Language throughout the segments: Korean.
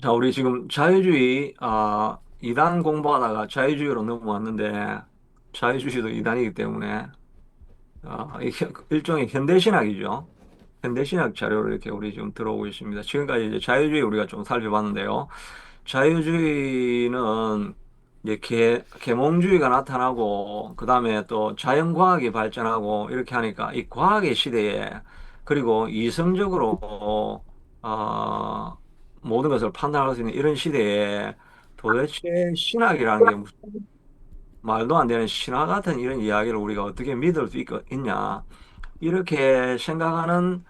자, 우리 지금 자유주의, 2단 공부하다가 자유주의로 넘어왔는데, 자유주의도 2단이기 때문에, 일종의 현대신학이죠. 현대신학 자료를 이렇게 우리 지금 들어오고 있습니다. 지금까지 이제 자유주의 우리가 좀 살펴봤는데요. 자유주의는 이제 계몽주의가 나타나고, 그 다음에 또 자연과학이 발전하고, 이렇게 하니까 이 과학의 시대에, 그리고 이성적으로, 어, 모든 것을 판단할 수 있는 이런 시대에 도대체 신학이라는 게 무슨 말도 안 되는 신화 같은 이런 이야기를 우리가 어떻게 믿을 수 있냐. 이렇게 생각하는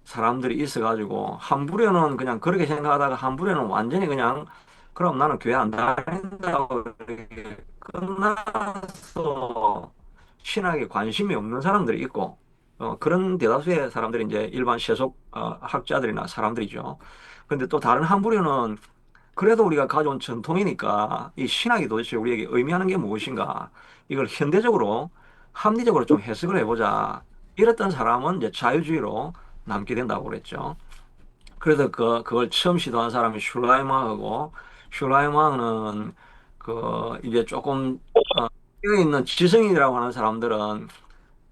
사람들이 있어가지고, 한 부류는 그냥 그렇게 생각하다가 한 부류는 완전히 그냥, 그럼 나는 교회 안 다닌다고 이렇게 끝나서 신학에 관심이 없는 사람들이 있고, 그런 대다수의 사람들이 이제 일반 세속 학자들이나 사람들이죠. 근데 또 다른 한 부류는 그래도 우리가 가져온 전통이니까 이 신학이 도대체 우리에게 의미하는 게 무엇인가? 이걸 현대적으로 합리적으로 좀 해석을 해보자. 이랬던 사람은 이제 자유주의로 남게 된다고 그랬죠. 그래서 그걸 처음 시도한 사람이 슐라이마하고, 슐라이마는 이제 조금 끼어 있는 지성인이라고 하는 사람들은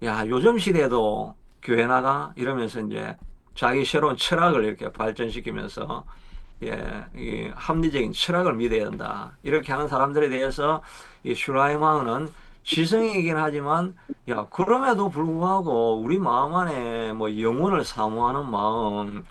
야, 요즘 시대에도 교회 나가 이러면서 이제 자기 새로운 철학을 이렇게 발전시키면서 예, 이 합리적인 철학을 믿어야 된다. 이렇게 하는 사람들에 대해서 이 슈라이마는 지성이긴 하지만 야, 그럼에도 불구하고 우리 마음 안에 뭐 영혼을 사모하는 마음,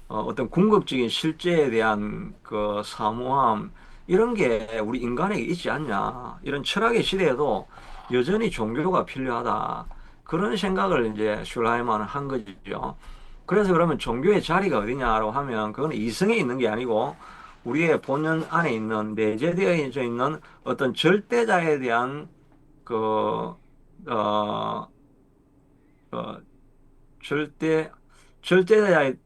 어떤 궁극적인 실제에 대한 그 사모함 이런 게 우리 인간에게 있지 않냐. 이런 철학의 시대에도 여전히 종교가 필요하다. 그런 생각을 이제 슐라이만은 한 거죠. 그래서 그러면 종교의 자리가 어디냐라고 하면 그건 이성에 있는 게 아니고 우리의 본연 안에 있는 내재되어 있는 어떤 절대자에 대한 그, 어, 어, 절대 절대자에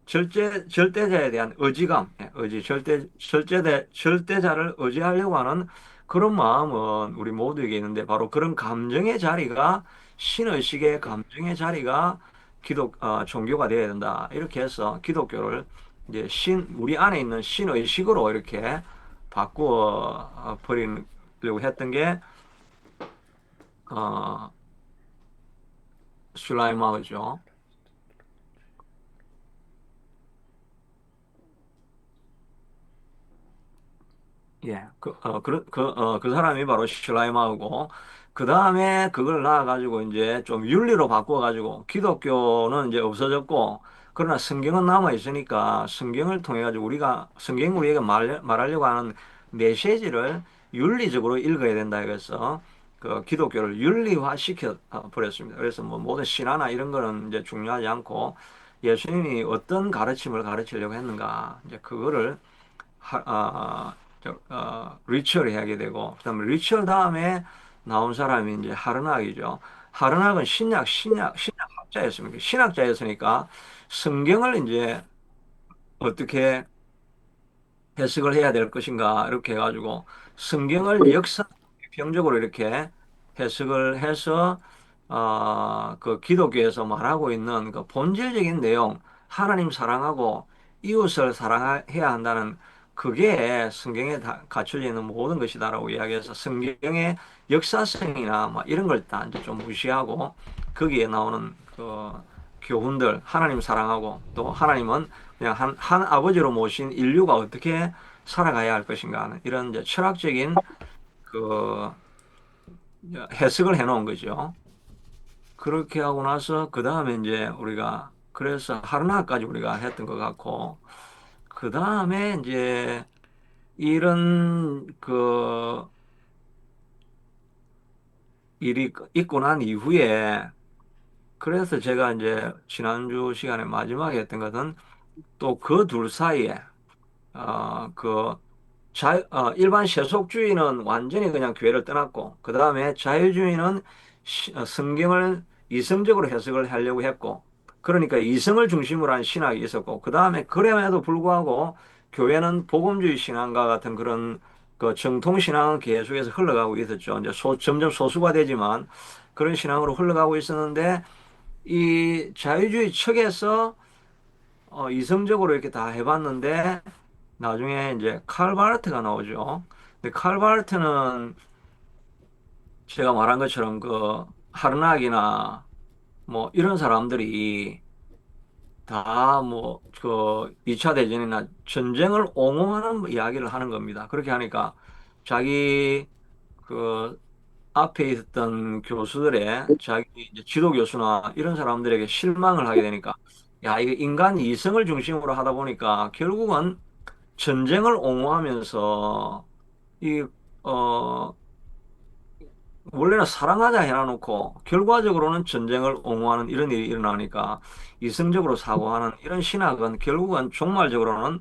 대한 의지감, 의지, 절대자를 의지하려고 하는 그런 마음은 우리 모두에게 있는데 바로 그런 감정의 자리가 신의식의 감정의 자리가 종교가 되어야 된다. 이렇게 해서 기독교를 이제 우리 안에 있는 신의식으로 이렇게 바꾸어 버리려고 했던 게, 어, 슐라이마우죠. 예, 그 사람이 바로 슐라이마우고, 그 다음에 그걸 나와가지고 이제 좀 윤리로 바꿔가지고, 기독교는 이제 없어졌고, 그러나 성경은 남아있으니까, 성경을 통해가지고 성경 우리에게 말하려고 하는 메시지를 윤리적으로 읽어야 된다 해서, 그 기독교를 윤리화 시켜 버렸습니다. 그래서 뭐 모든 신화나 이런 거는 이제 중요하지 않고, 예수님이 어떤 가르침을 가르치려고 했는가, 이제 그거를 리처를 하게 되고, 그다음에 리처 다음에 나온 사람이 이제 하르낙이죠. 하르낙은 신약학자였습니다. 신학자였으니까 성경을 이제 어떻게 해석을 해야 될 것인가 이렇게 해가지고 성경을 역사평적으로 이렇게 해석을 해서 그 기독교에서 말하고 있는 그 본질적인 내용, 하나님 사랑하고 이웃을 사랑해야 한다는 그게 성경에 다 갖춰져 있는 모든 것이다라고 이야기해서 성경의 역사성이나 뭐 이런 걸 다 이제 좀 무시하고 거기에 나오는 그 교훈들, 하나님 사랑하고 또 하나님은 그냥 한 아버지로 모신 인류가 어떻게 살아가야 할 것인가 하는 이런 이제 철학적인 그 해석을 해놓은 거죠. 그렇게 하고 나서 그 다음에 이제 우리가 그래서 하루나까지 우리가 했던 것 같고 그 다음에 이제 이런 일이 있고 난 이후에 그래서 제가 이제 지난주 시간에 마지막에 했던 것은 또 그 둘 사이에 어, 그 일반 세속주의는 완전히 그냥 교회를 떠났고, 그 다음에 자유주의는 성경을 이성적으로 해석을 하려고 했고, 그러니까 이성을 중심으로 한 신학이 있었고, 그 다음에 그럼에도 불구하고 교회는 복음주의 신앙과 같은 그런 그 정통 신앙은 계속해서 흘러가고 있었죠. 이제 점점 소수가 되지만 그런 신앙으로 흘러가고 있었는데, 이 자유주의 측에서 이성적으로 이렇게 다 해봤는데, 나중에 이제 칼 바르트가 나오죠. 근데 칼 바르트는 제가 말한 것처럼 그 하르낙이나 뭐 이런 사람들이 다 뭐 그 2차 대전이나 전쟁을 옹호하는 이야기를 하는 겁니다. 그렇게 하니까 자기 그 앞에 있었던 교수들의 자기 이제 지도 교수나 이런 사람들에게 실망을 하게 되니까 야, 이게 인간 이성을 중심으로 하다 보니까 결국은 전쟁을 옹호하면서 이 어 원래는 사랑하자 해놔놓고 결과적으로는 전쟁을 옹호하는 이런 일이 일어나니까 이성적으로 사고하는 이런 신학은 결국은 종말적으로는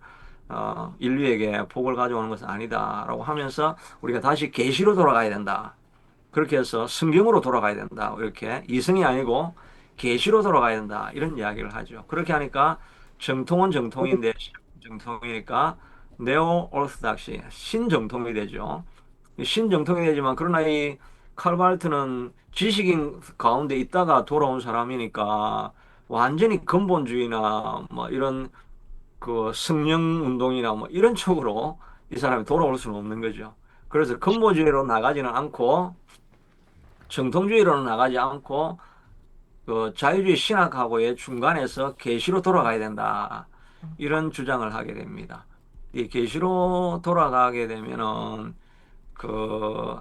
인류에게 복을 가져오는 것은 아니다라고 하면서 우리가 다시 계시로 돌아가야 된다. 그렇게 해서 성경으로 돌아가야 된다. 이렇게 이성이 아니고 계시로 돌아가야 된다. 이런 이야기를 하죠. 그렇게 하니까 정통은 정통인데 정통이니까 네오 오르스닥시 신정통이 되죠. 신정통이 되지만 그러나 이 칼바르트는 지식인 가운데 있다가 돌아온 사람이니까 완전히 근본주의나 뭐 이런 그 성령 운동이나 뭐 이런 쪽으로 이 사람이 돌아올 수는 없는 거죠. 그래서 근본주의로 나가지는 않고 정통주의로는 나가지 않고 그 자유주의 신학하고의 중간에서 계시로 돌아가야 된다. 이런 주장을 하게 됩니다. 이 계시로 돌아가게 되면은 그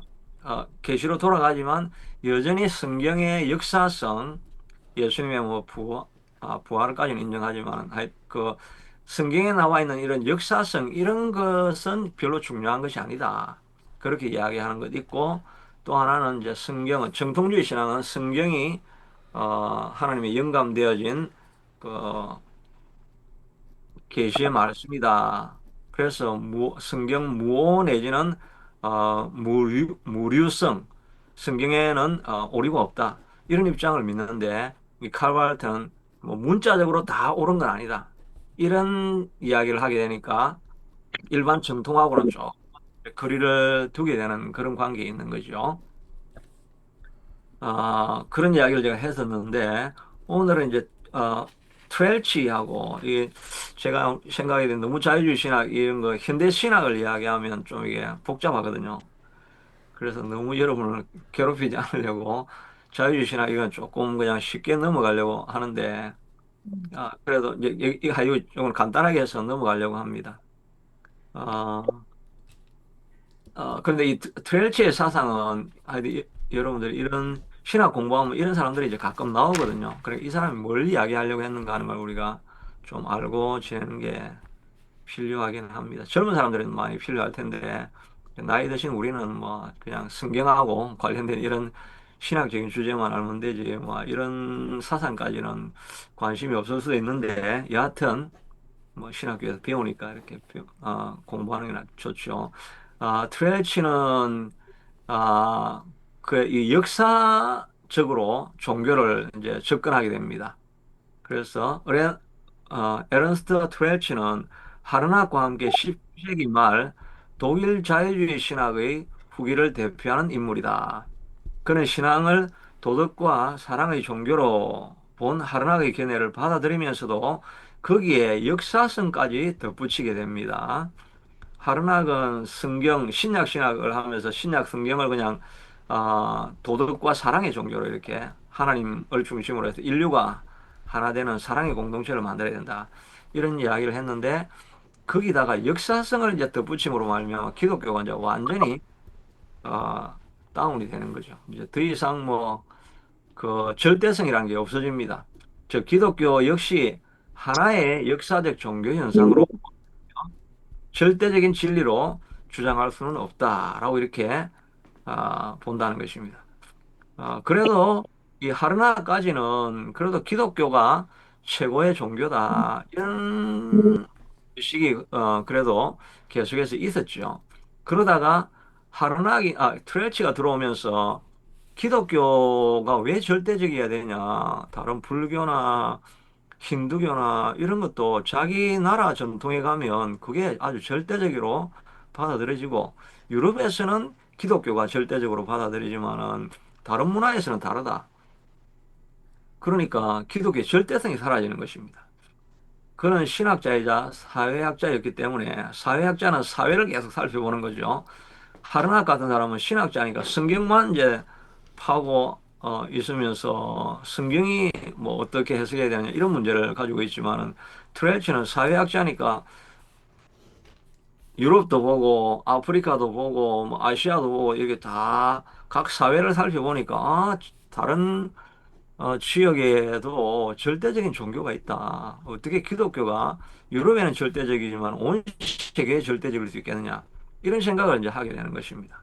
계시로 돌아가지만 여전히 성경의 역사성, 예수님의 뭐 부활까지는 인정하지만 그 성경에 나와 있는 이런 역사성 이런 것은 별로 중요한 것이 아니다. 그렇게 이야기하는 것 있고 또 하나는 이제 성경은 정통주의 신앙은 성경이 하나님의 영감되어진 그 계시의 말씀이다. 그래서 성경 무오 내지는 무류성, 성경에는 오류가 없다. 이런 입장을 믿는데 이 칼바르트는 뭐 문자적으로 다 옳은 건 아니다. 이런 이야기를 하게 되니까 일반 정통하고는 좀 거리를 두게 되는 그런 관계에 있는 거죠. 그런 이야기를 제가 했었는데, 오늘은 이제, 트렐치하고, 이, 제가 생각이 된 너무 자유주의 신학, 이런 거, 현대 신학을 이야기하면 좀 이게 복잡하거든요. 그래서 너무 여러분을 괴롭히지 않으려고, 자유주의 신학 이건 조금 그냥 쉽게 넘어가려고 하는데, 그래도 이제, 이거 좀 간단하게 해서 넘어가려고 합니다. 어, 그런데 이 트렐치의 사상은 하여튼 여러분들 이런 신학 공부하면 이런 사람들이 이제 가끔 나오거든요. 그래 이 사람이 뭘 이야기하려고 했는가 하는 걸 우리가 좀 알고 지내는 게 필요하긴 합니다. 젊은 사람들은 많이 필요할 텐데 나이 드신 우리는 뭐 그냥 성경하고 관련된 이런 신학적인 주제만 알면 되지 뭐 이런 사상까지는 관심이 없을 수도 있는데 여하튼 뭐 신학교에서 배우니까 이렇게 공부하는 게 좋죠. 트레치는 아, 이 역사적으로 종교를 이제 접근하게 됩니다. 그래서 에른스트 트렐치는 하르낙과 함께 19세기 말 독일 자유주의 신학의 후기를 대표하는 인물이다. 그는 신앙을 도덕과 사랑의 종교로 본 하르낙의 견해를 받아들이면서도 거기에 역사성까지 덧붙이게 됩니다. 하르낙은 성경, 신약 신학을 하면서 신약 성경을 그냥 도덕과 사랑의 종교로 이렇게 하나님을 중심으로 해서 인류가 하나 되는 사랑의 공동체를 만들어야 된다. 이런 이야기를 했는데 거기다가 역사성을 이제 덧붙임으로 말미암아 기독교가 이제 완전히 어, 다운이 되는 거죠. 이제 더 이상 뭐 그 절대성이라는 게 없어집니다. 즉 기독교 역시 하나의 역사적 종교 현상으로 절대적인 진리로 주장할 수는 없다라고 이렇게 본다는 것입니다. 그래도 이 하르나까지는 그래도 기독교가 최고의 종교다 이런 식이 그래도 계속해서 있었죠. 그러다가 트레치가 들어오면서 기독교가 왜 절대적이어야 되냐? 다른 불교나 힌두교나 이런 것도 자기 나라 전통에 가면 그게 아주 절대적으로 받아들여지고 유럽에서는 기독교가 절대적으로 받아들이지만은 다른 문화에서는 다르다. 그러니까 기독교의 절대성이 사라지는 것입니다. 그는 신학자이자 사회학자였기 때문에 사회학자는 사회를 계속 살펴보는 거죠. 하르낙 같은 사람은 신학자니까 성경만 이제 파고 있으면서 성경이 뭐 어떻게 해석해야 되느냐 이런 문제를 가지고 있지만은 트렐치는 사회학자니까 유럽도 보고 아프리카도 보고 뭐 아시아도 보고 이게 다 각 사회를 살펴보니까 다른 지역에도 절대적인 종교가 있다. 어떻게 기독교가 유럽에는 절대적이지만 온 세계에 절대적일 수 있겠느냐. 이런 생각을 이제 하게 되는 것입니다.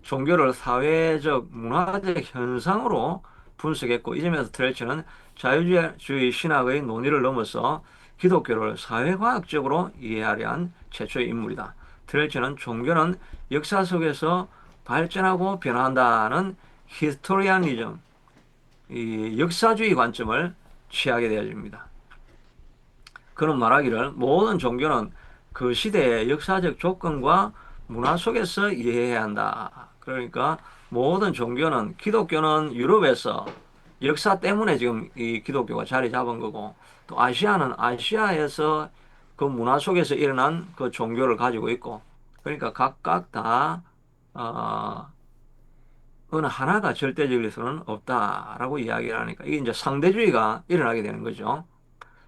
종교를 사회적, 문화적 현상으로 분석했고, 이 점에서 트렐치는 자유주의 신학의 논의를 넘어서 기독교를 사회과학적으로 이해하려 한 최초의 인물이다. 트렐치는 종교는 역사 속에서 발전하고 변화한다는 히스토리아니즘, 이 역사주의 관점을 취하게 되어집니다. 그는 말하기를 모든 종교는 그 시대의 역사적 조건과 문화 속에서 이해해야 한다. 그러니까 모든 종교는 기독교는 유럽에서 역사 때문에 지금 이 기독교가 자리 잡은 거고 또 아시아는 아시아에서 그 문화 속에서 일어난 그 종교를 가지고 있고 그러니까 각각 다 어, 어느 하나가 절대적일 수는 없다라고 이야기를 하니까 이게 이제 상대주의가 일어나게 되는 거죠.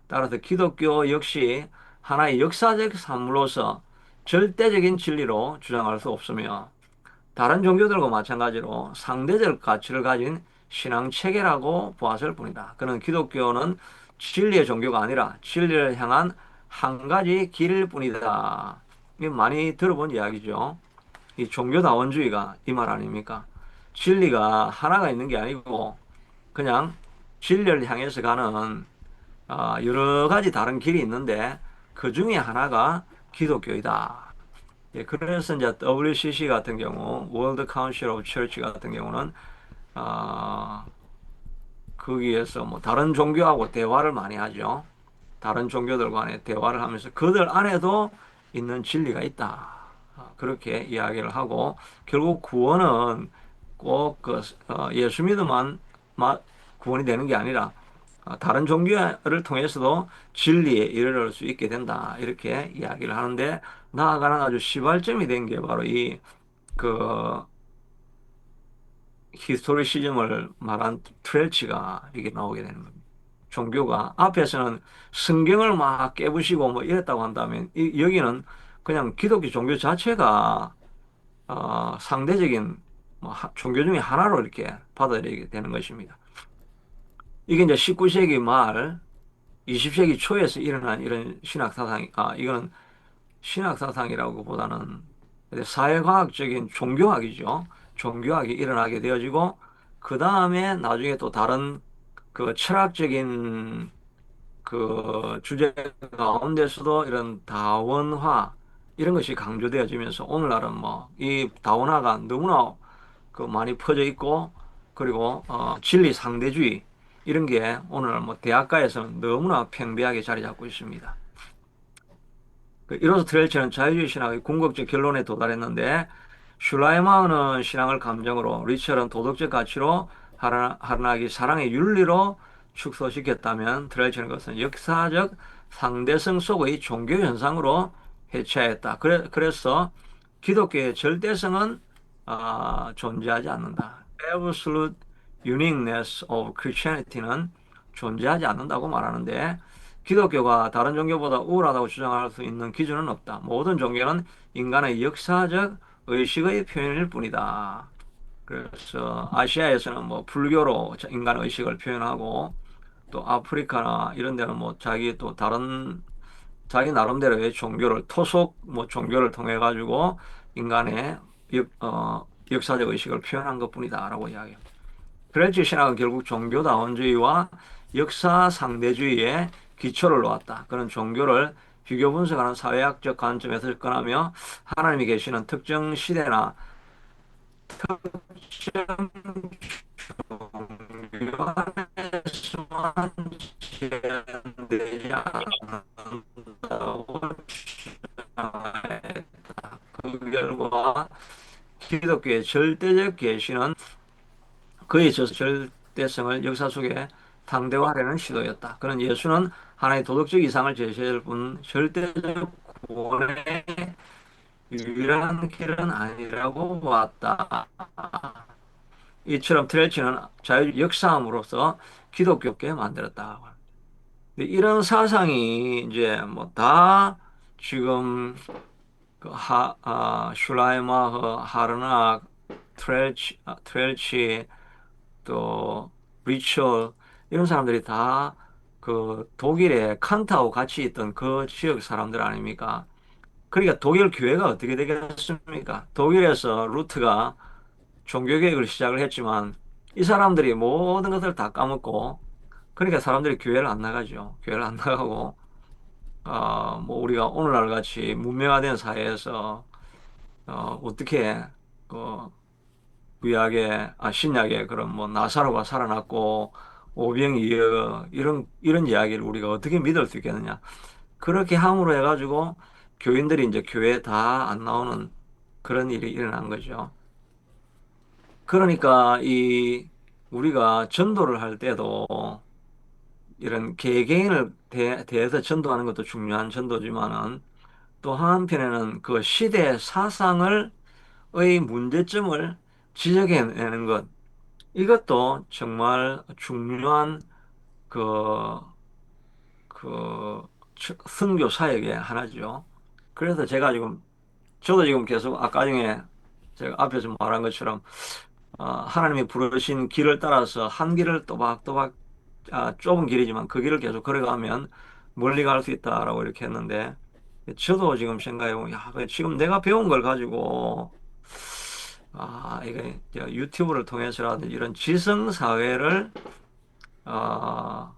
따라서 기독교 역시 하나의 역사적 산물로서 절대적인 진리로 주장할 수 없으며 다른 종교들과 마찬가지로 상대적 가치를 가진 신앙 체계라고 보았을 뿐이다. 그는 기독교는 진리의 종교가 아니라 진리를 향한 한 가지 길일 뿐이다. 이게 많이 들어본 이야기죠. 이 종교다원주의가 이 말 아닙니까? 진리가 하나가 있는 게 아니고 그냥 진리를 향해서 가는 여러 가지 다른 길이 있는데 그 중에 하나가 기독교이다. 예, 그래서 이제 WCC 같은 경우, World Council of Church 같은 경우는 아, 거기에서 뭐 다른 종교하고 대화를 많이 하죠. 다른 종교들 간에 대화를 하면서 그들 안에도 있는 진리가 있다. 그렇게 이야기를 하고 결국 구원은 꼭 예수 믿음만 구원이 되는 게 아니라 다른 종교를 통해서도 진리에 이르를 수 있게 된다. 이렇게 이야기를 하는데 나아가는 아주 시발점이 된 게 바로 이 그 히스토리시즘을 말한 트렐치가 이게 나오게 되는 겁니다. 종교가 앞에서는 성경을 막 깨부시고 뭐 이랬다고 한다면 여기는 그냥 기독교 종교 자체가 상대적인 뭐 종교 중에 하나로 이렇게 받아들이게 되는 것입니다. 이게 이제 19세기 말 20세기 초에서 일어난 이런 신학 사상이 이거는 신학 사상이라고 보다는 사회과학적인 종교학이죠. 종교학이 일어나게 되어지고 그 다음에 나중에 또 다른 그 철학적인 그 주제 가운데서도 이런 다원화 이런 것이 강조되어지면서 오늘날은 뭐 이 다원화가 너무나 그 많이 퍼져 있고 그리고 진리 상대주의 이런 게 오늘 뭐 대학가에서는 너무나 팽배하게 자리 잡고 있습니다. 이로써 트렐치는 자유주의 신학의 궁극적 결론에 도달했는데 슐라이마어는 신앙을 감정으로, 리처는 도덕적 가치로, 하르낙이 사랑의 윤리로 축소시켰다면 트렐치는 것은 역사적 상대성 속의 종교 현상으로 해체하였다. 그래서 기독교의 절대성은 존재하지 않는다. Absolute uniqueness of Christianity는 존재하지 않는다고 말하는데 기독교가 다른 종교보다 우월하다고 주장할 수 있는 기준은 없다. 모든 종교는 인간의 역사적 의식의 표현일 뿐이다. 그래서 아시아에서는 뭐 불교로 인간의 의식을 표현하고 또 아프리카나 이런 데는 뭐 자기 또 다른 자기 나름대로의 종교를 토속 뭐 종교를 통해 가지고 인간의 역사적 의식을 표현한 것뿐이다라고 이야기합니다. 그레이지 신학은 결국 종교다원주의와 역사 상대주의의 기초를 놓았다. 그런 종교를 비교 분석하는 사회학적 관점에서 접근하며 하나님이 계시는 특정 시대나 특정 종교 안에서만 제한되지 않는다고 주장했다. 그 결과 기독교의 절대적 계시는 그의 절대성을 역사 속에 당대화하려는 시도였다. 그는 예수는 하나의 도덕적 이상을 제시할 뿐 절대적 구원의 유일한 길은 아니라고 보았다. 이처럼 트레치는 자유 역사함으로써 기독교계 만들었다. 근데 이런 사상이 이제 뭐 다 지금 그 슐라이마허, 하르나, 트렐치 또 리처 이런 사람들이 다 그 독일의 칸트하고 같이 있던 그 지역 사람들 아닙니까? 그러니까 독일 교회가 어떻게 되겠습니까? 독일에서 루트가 종교개혁을 시작을 했지만 이 사람들이 모든 것을 다 까먹고 그러니까 사람들이 교회를 안 나가죠. 교회를 안 나가고 뭐 우리가 오늘날 같이 문명화된 사회에서 어떻게 그 구약의 신약의 그런 뭐 나사로가 살아났고 오병이어 이런 이야기를 우리가 어떻게 믿을 수 있겠느냐? 그렇게 함으로 해가지고 교인들이 이제 교회에 다 안 나오는 그런 일이 일어난 거죠. 그러니까 이 우리가 전도를 할 때도 이런 개개인을 대해서 전도하는 것도 중요한 전도지만은 또 한편에는 그 시대 사상을 의 문제점을 지적해내는 것 이것도 정말 중요한 그, 선교 사역의 하나죠. 그래서 제가 지금 저도 지금 계속 아까 중에 제가 앞에서 말한 것처럼 하나님이 부르신 길을 따라서 한 길을 또박또박 좁은 길이지만 그 길을 계속 걸어가면 멀리 갈 수 있다라고 이렇게 했는데 저도 지금 생각해보면 야, 그래, 지금 내가 배운 걸 가지고 이게 이제 유튜브를 통해서라든지 이런 어,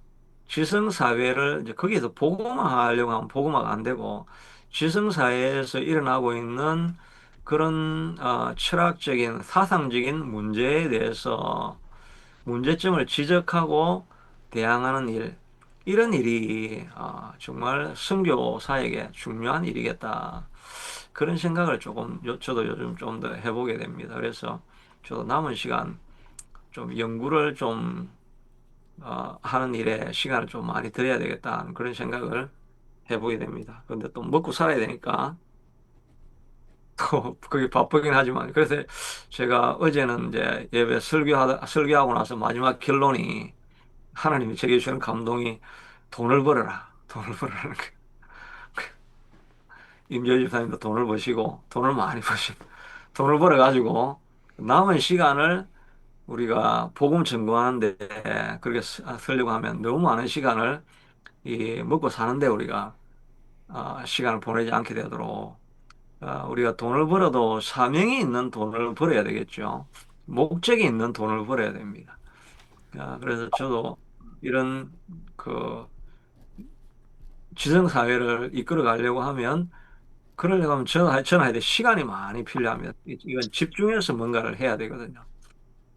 지성사회를 이제 거기에서 복음화하려고 하면 복음화가 안 되고 지성사회에서 일어나고 있는 그런 철학적인 사상적인 문제에 대해서 문제점을 지적하고 대항하는 일 이런 일이 정말 선교 사역에 중요한 일이겠다 그런 생각을 조금 저도 요즘 좀 더 해보게 됩니다. 그래서 저도 남은 시간 좀 연구를 좀 하는 일에 시간을 좀 많이 들여야 되겠다 그런 생각을 해보게 됩니다. 그런데 또 먹고 살아야 되니까 또 그게 바쁘긴 하지만 그래서 제가 어제는 이제 예배 설교하고 나서 마지막 결론이 하나님이 제게 주시는 감동이 돈을 벌어라. 돈을 벌어라는 거. 임재희 집사님도 돈을 버시고 돈을 많이 버시고 돈을 벌어가지고 남은 시간을 우리가 복음 전공하는데 그렇게 쓰려고 하면 너무 많은 시간을 이 먹고 사는데 우리가 시간을 보내지 않게 되도록 우리가 돈을 벌어도 사명이 있는 돈을 벌어야 되겠죠. 목적이 있는 돈을 벌어야 됩니다. 그래서 저도 이런 그 지성사회를 이끌어 가려고 하면 그러려고 하면 전화해야 돼. 시간이 많이 필요하면 이건 집중해서 뭔가를 해야 되거든요.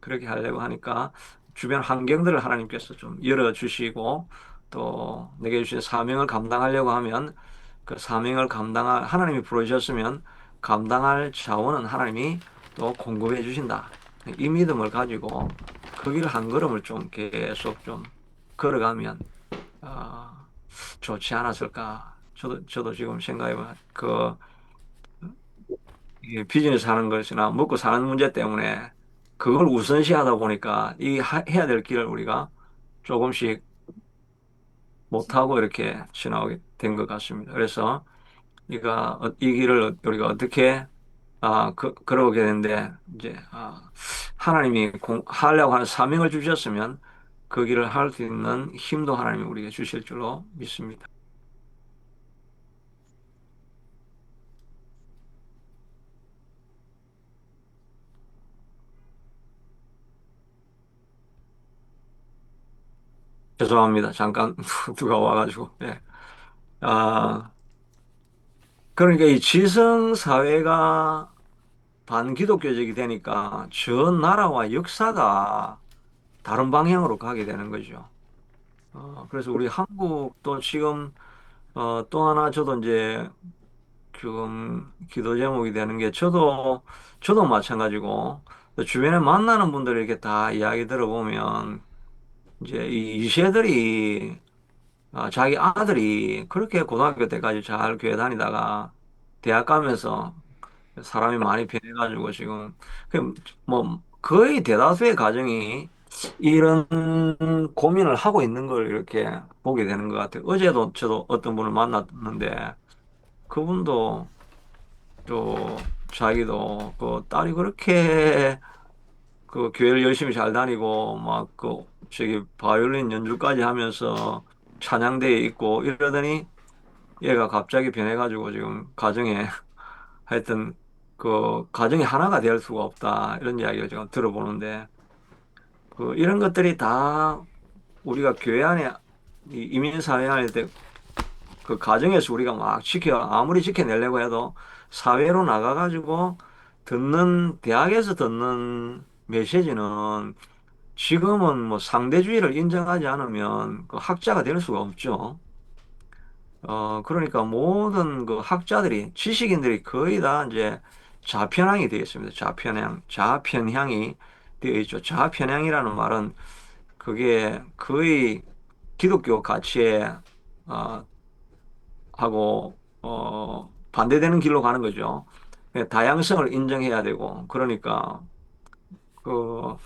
그렇게 하려고 하니까 주변 환경들을 하나님께서 좀 열어주시고 또 내게 주신 사명을 감당하려고 하면 그 사명을 감당할 하나님이 부르셨으면 감당할 자원은 하나님이 또 공급해 주신다. 이 믿음을 가지고 그 길 한 걸음을 좀 계속 좀 걸어가면 어, 좋지 않았을까. 저도 지금 생각해보면 이게 비즈니스 하는 것이나 먹고 사는 문제 때문에 그걸 우선시하다 보니까 해야 될 길을 우리가 조금씩 못하고 이렇게 지나오게 된 것 같습니다. 그래서 이 길을 우리가 어떻게 걸어오게 되는데 이제 하나님이 하려고 하는 사명을 주셨으면 그 길을 할 수 있는 힘도 하나님이 우리에게 주실 줄로 믿습니다. 죄송합니다. 잠깐 누가 와가지고. 예. 아, 그러니까 이 지성 사회가 반기독교적이 되니까 저 나라와 역사가 다른 방향으로 가게 되는 거죠. 그래서 우리 한국도 지금 또 하나 저도 이제 지금 기도 제목이 되는 게 저도 마찬가지고 주변에 만나는 분들 이렇게 다 이야기 들어보면 이제 이 2세들이 자기 아들이 그렇게 고등학교 때까지 잘 교회 다니다가 대학 가면서 사람이 많이 변해가지고 지금 그 뭐 거의 대다수의 가정이 이런 고민을 하고 있는 걸 이렇게 보게 되는 것 같아요. 어제도 저도 어떤 분을 만났는데 그분도 또 자기도 그 딸이 그렇게 그 교회를 열심히 잘 다니고 막 그 저기 바이올린 연주까지 하면서 찬양대에 있고 이러더니 얘가 갑자기 변해가지고 지금 가정에 하여튼 그 가정이 하나가 될 수가 없다 이런 이야기를 지금 들어보는데 그 이런 것들이 다 우리가 교회 안에 이 이민 사회 안에 그 가정에서 우리가 막 아무리 지켜내려고 해도 사회로 나가가지고 대학에서 듣는 메시지는 지금은 뭐 상대주의를 인정하지 않으면 그 학자가 될 수가 없죠. 그러니까 모든 그 학자들이, 지식인들이 거의 다 이제 좌편향이 되어 있습니다. 좌편향이 되어 있죠. 좌편향이라는 말은 그게 거의 기독교 가치에, 어, 반대되는 길로 가는 거죠. 다양성을 인정해야 되고, 그러니까, 그,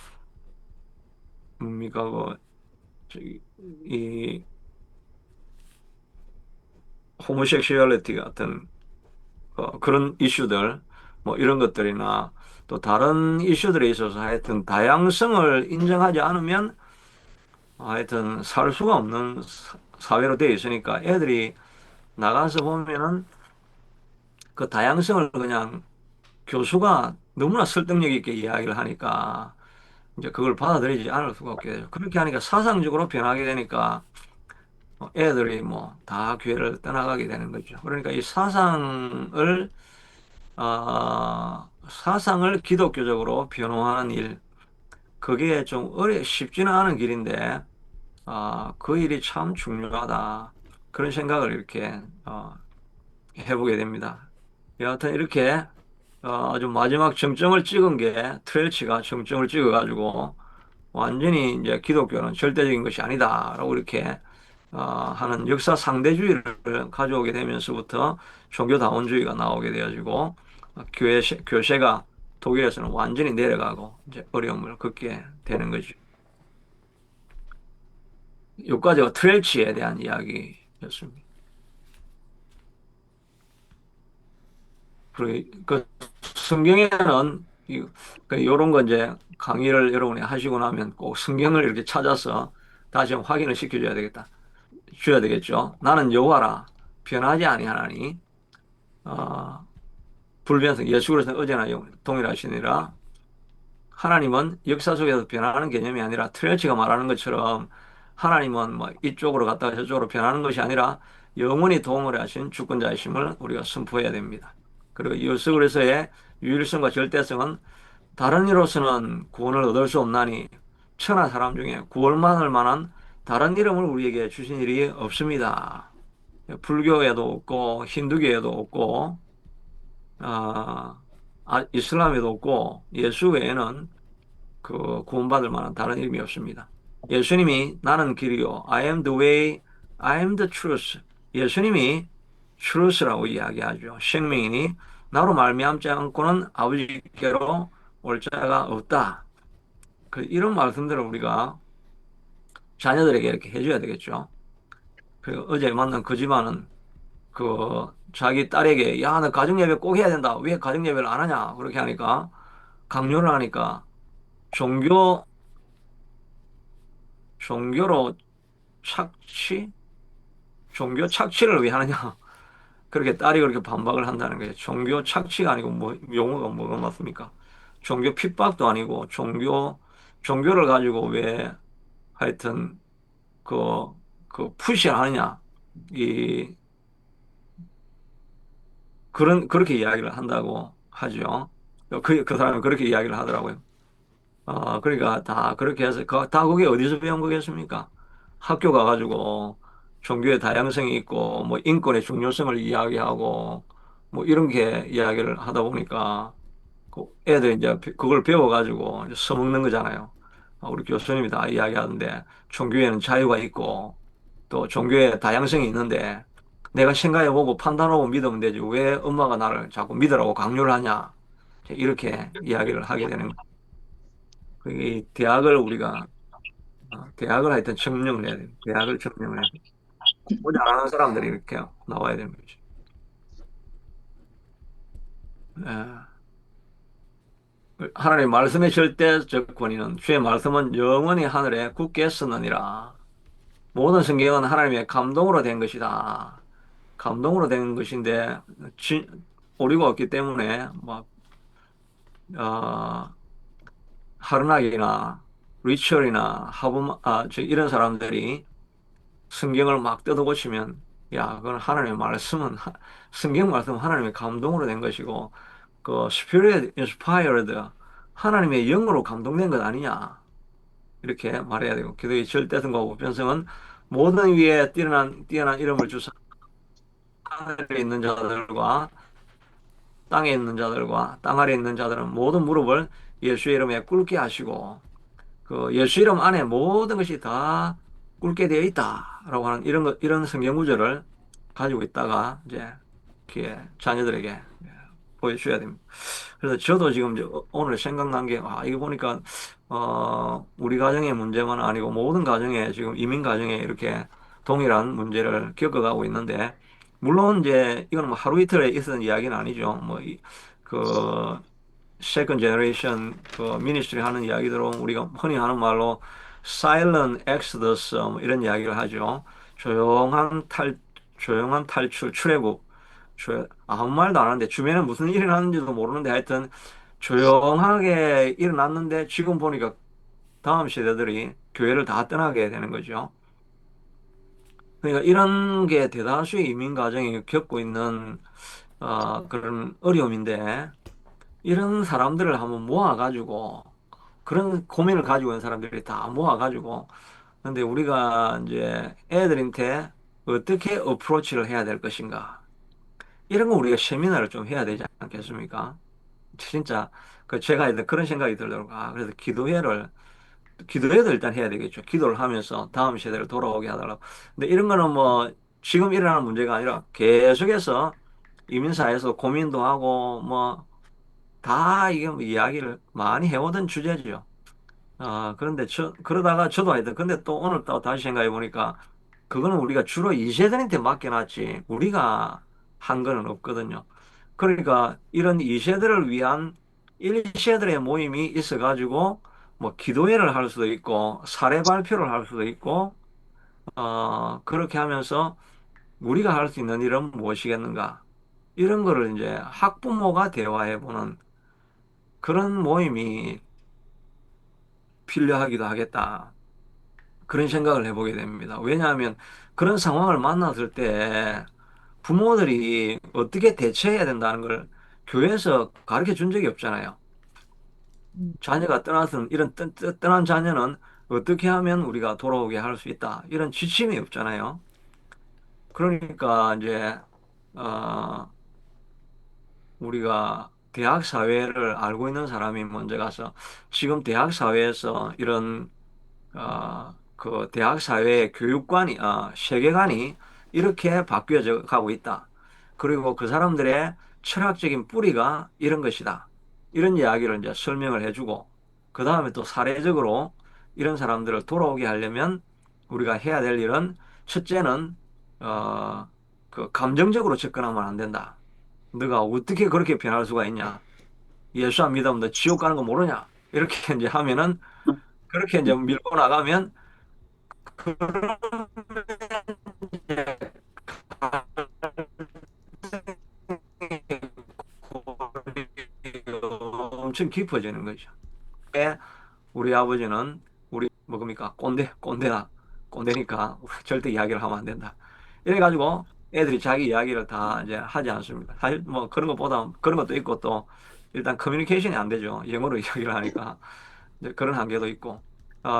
뭡니까, 저기, 이, 호모섹슈얼리티 같은 그런 이슈들, 뭐 이런 것들이나 또 다른 이슈들에 있어서 하여튼 다양성을 인정하지 않으면 하여튼 살 수가 없는 사회로 되어 있으니까 애들이 나가서 보면은 그 다양성을 그냥 교수가 너무나 설득력 있게 이야기를 하니까 이제 그걸 받아들이지 않을 수가 없게 되죠. 그렇게 하니까 사상적으로 변하게 되니까 애들이 뭐 다 교회를 떠나가게 되는 거죠. 그러니까 이 사상을 기독교적으로 변호하는 일, 그게 좀 쉽지는 않은 길인데, 그 일이 참 중요하다. 그런 생각을 이렇게, 해보게 됩니다. 여하튼 이렇게, 아주 마지막 정점을 찍은 게 트렐치가 정점을 찍어가지고, 완전히 이제 기독교는 절대적인 것이 아니다라고 이렇게 하는 역사 상대주의를 가져오게 되면서부터 종교다원주의가 나오게 되어지고 교세가 독일에서는 완전히 내려가고 이제 어려움을 겪게 되는 거죠. 여기까지가 트렐치에 대한 이야기였습니다. 그리고 그 성경에는 이런 거 이제 강의를 여러분이 하시고 나면 꼭 성경을 이렇게 찾아서 다시 한번 확인을 시켜줘야 되겠다. 줘야 되겠죠. 나는 여호와라 변하지 아니하나니 어, 불변성 예수 그리스도는 어제나 동일하시니라. 하나님은 역사 속에서 변하는 개념이 아니라 트레치가 말하는 것처럼 하나님은 뭐 이쪽으로 갔다가 저쪽으로 변하는 것이 아니라 영원히 도움을 하신 주권자이심을 우리가 선포해야 됩니다. 그리고 예수 그리스도의 유일성과 절대성은 다른 이로서는 구원을 얻을 수 없나니 천하 사람 중에 구원만을 만한 다른 이름을 우리에게 주신 일이 없습니다. 불교에도 없고 힌두교에도 없고 이슬람에도 없고 예수 외에는 그 구원받을 만한 다른 이름이 없습니다. 예수님이 나는 길이요, I am the way, I am the truth. 예수님이 truth라고 이야기하죠. 생명이니 나로 말미암지 않고는 아버지께로 올 자가 없다. 이런 말씀들을 우리가 자녀들에게 이렇게 해줘야 되겠죠. 어제 만난 그 집안은 자기 딸에게 야, 너 가정예배 꼭 해야 된다. 왜 가정예배를 안 하냐? 그렇게 하니까 강요를 하니까 종교 종교로 착취? 종교 착취를 왜 하느냐? 그렇게 딸이 그렇게 반박을 한다는 거예요. 종교 착취가 아니고 뭐 용어가 뭐가 맞습니까? 종교 핍박도 아니고 종교를 가지고 왜 하여튼 그 푸시를 하느냐? 이 그렇게 이야기를 한다고 하죠. 그 사람은 그렇게 이야기를 하더라고요. 그러니까 다 그렇게 해서 다 그게 어디서 배운 거겠습니까? 학교 가가지고 종교의 다양성이 있고 뭐 인권의 중요성을 이야기하고 뭐 이런 게 이야기를 하다 보니까 그 애들이 이제 그걸 배워가지고 이제 써먹는 거잖아요. 우리 교수님이 다 이야기하는데 종교에는 자유가 있고 또 종교의 다양성이 있는데 내가 생각해보고 판단하고 믿으면 되지 왜 엄마가 나를 자꾸 믿으라고 강요를 하냐 이렇게 이야기를 하게 되는 이 대학을 우리가 대학을 하여튼 증명을 해야 돼. 대학을 증명을 해야 돼. 공부 잘하는 사람들이 이렇게 나와야 되는 거지. 예. 하나님 말씀의 절대적 권위는 주의 말씀은 영원히 하늘에 굳게 쓰느니라. 모든 성경은 하나님의 감동으로 된 것이다. 감동으로 된 것인데 오류가 없기 때문에 막 어, 하르낙이나 리처리나 이런 사람들이 성경을 막 뜯어고치면 야, 그건 하나님의 말씀은 성경 말씀은 하나님의 감동으로 된 것이고 그 Spirit inspired 하나님의 영으로 감동된 것 아니냐 이렇게 말해야 되고 기도의 절대성과 보편성은 모든 위에 뛰어난 이름을 주사 하늘에 있는 자들과 땅에 있는 자들과 땅 아래에 있는 자들은 모든 무릎을 예수의 이름에 꿇게 하시고 그 예수 이름 안에 모든 것이 다 꿇게 되어 있다라고 하는 이런 성경 구절을 가지고 있다가 이제 이렇게 자녀들에게 보여줘야 됩니다. 그래서 저도 지금 이제 오늘 생각난 게, 이거 보니까, 우리 가정의 문제만 아니고 모든 가정에 지금 이민 가정에 이렇게 동일한 문제를 겪어가고 있는데, 물론 이제 이건 뭐 하루 이틀에 있었던 이야기는 아니죠. 그, 세컨 제너레이션 그 미니스트리 하는 이야기대로 우리가 흔히 하는 말로 silent exodus 뭐 이런 이야기를 하죠. 조용한 탈 조용한 탈출 출애굽. 아무 말도 안 하는데 주변에 무슨 일이 나는지도 모르는데 하여튼 조용하게 일어났는데 지금 보니까 다음 세대들이 교회를 다 떠나게 되는 거죠. 그러니까 이런 게 대다수의 이민 가정이 겪고 있는 그런 어려움인데 이런 사람들을 한번 모아가지고 그런 고민을 가지고 있는 사람들이 다 모아가지고 근데 우리가 이제 애들한테 어떻게 어프로치를 해야 될 것인가 이런 거 우리가 세미나를 좀 해야 되지 않겠습니까? 진짜 그 제가 이제 그런 생각이 들더라고요. 그래서 기도회도 일단 해야 되겠죠. 기도를 하면서 다음 세대를 돌아오게 하더라고. 근데 이런 거는 뭐 지금 일어나는 문제가 아니라 계속해서 이민사에서 고민도 하고 뭐 다 이게 뭐 이야기를 많이 해오던 주제죠. 그런데 그러다가 저도 하여튼 근데 또 오늘 또 다시 생각해 보니까 그거는 우리가 주로 이세들한테 맡겨놨지 우리가 한 거는 없거든요. 그러니까 이런 이세들을 위한 1세들의 모임이 있어가지고 뭐 기도회를 할 수도 있고 사례 발표를 할 수도 있고 그렇게 하면서 우리가 할 수 있는 일은 무엇이겠는가 이런 거를 이제 학부모가 대화해보는 그런 모임이 필요하기도 하겠다. 그런 생각을 해보게 됩니다. 왜냐하면 그런 상황을 만났을 때 부모들이 어떻게 대처해야 된다는 걸 교회에서 가르쳐 준 적이 없잖아요. 음, 자녀가 떠나서 이런 떠난 자녀는 어떻게 하면 우리가 돌아오게 할 수 있다. 이런 지침이 없잖아요. 그러니까 이제 어, 우리가 대학 사회를 알고 있는 사람이 먼저 가서 지금 대학 사회에서 이런 그 대학 사회의 교육관이, 세계관이 이렇게 바뀌어져 가고 있다. 그리고 그 사람들의 철학적인 뿌리가 이런 것이다. 이런 이야기를 이제 설명을 해주고, 그 다음에 또 사례적으로 이런 사람들을 돌아오게 하려면 우리가 해야 될 일은 첫째는, 어, 그 감정적으로 접근하면 안 된다. 너가 어떻게 그렇게 변할 수가 있냐? 예수 안 믿으면 너 지옥 가는 거 모르냐? 이렇게 이제 하면은, 그렇게 이제 밀고 나가면 엄청 깊어지는 거죠. 왜 우리 아버지는 우리 뭡니까 꼰대니까 절대 이야기를 하면 안 된다. 이래가지고 애들이 자기 이야기를 다 이제 하지 않습니다. 사실 뭐 그런 것보다 그런 것도 있고 또 일단 커뮤니케이션이 안 되죠. 영어로 이야기를 하니까 이제 그런 한계도 있고.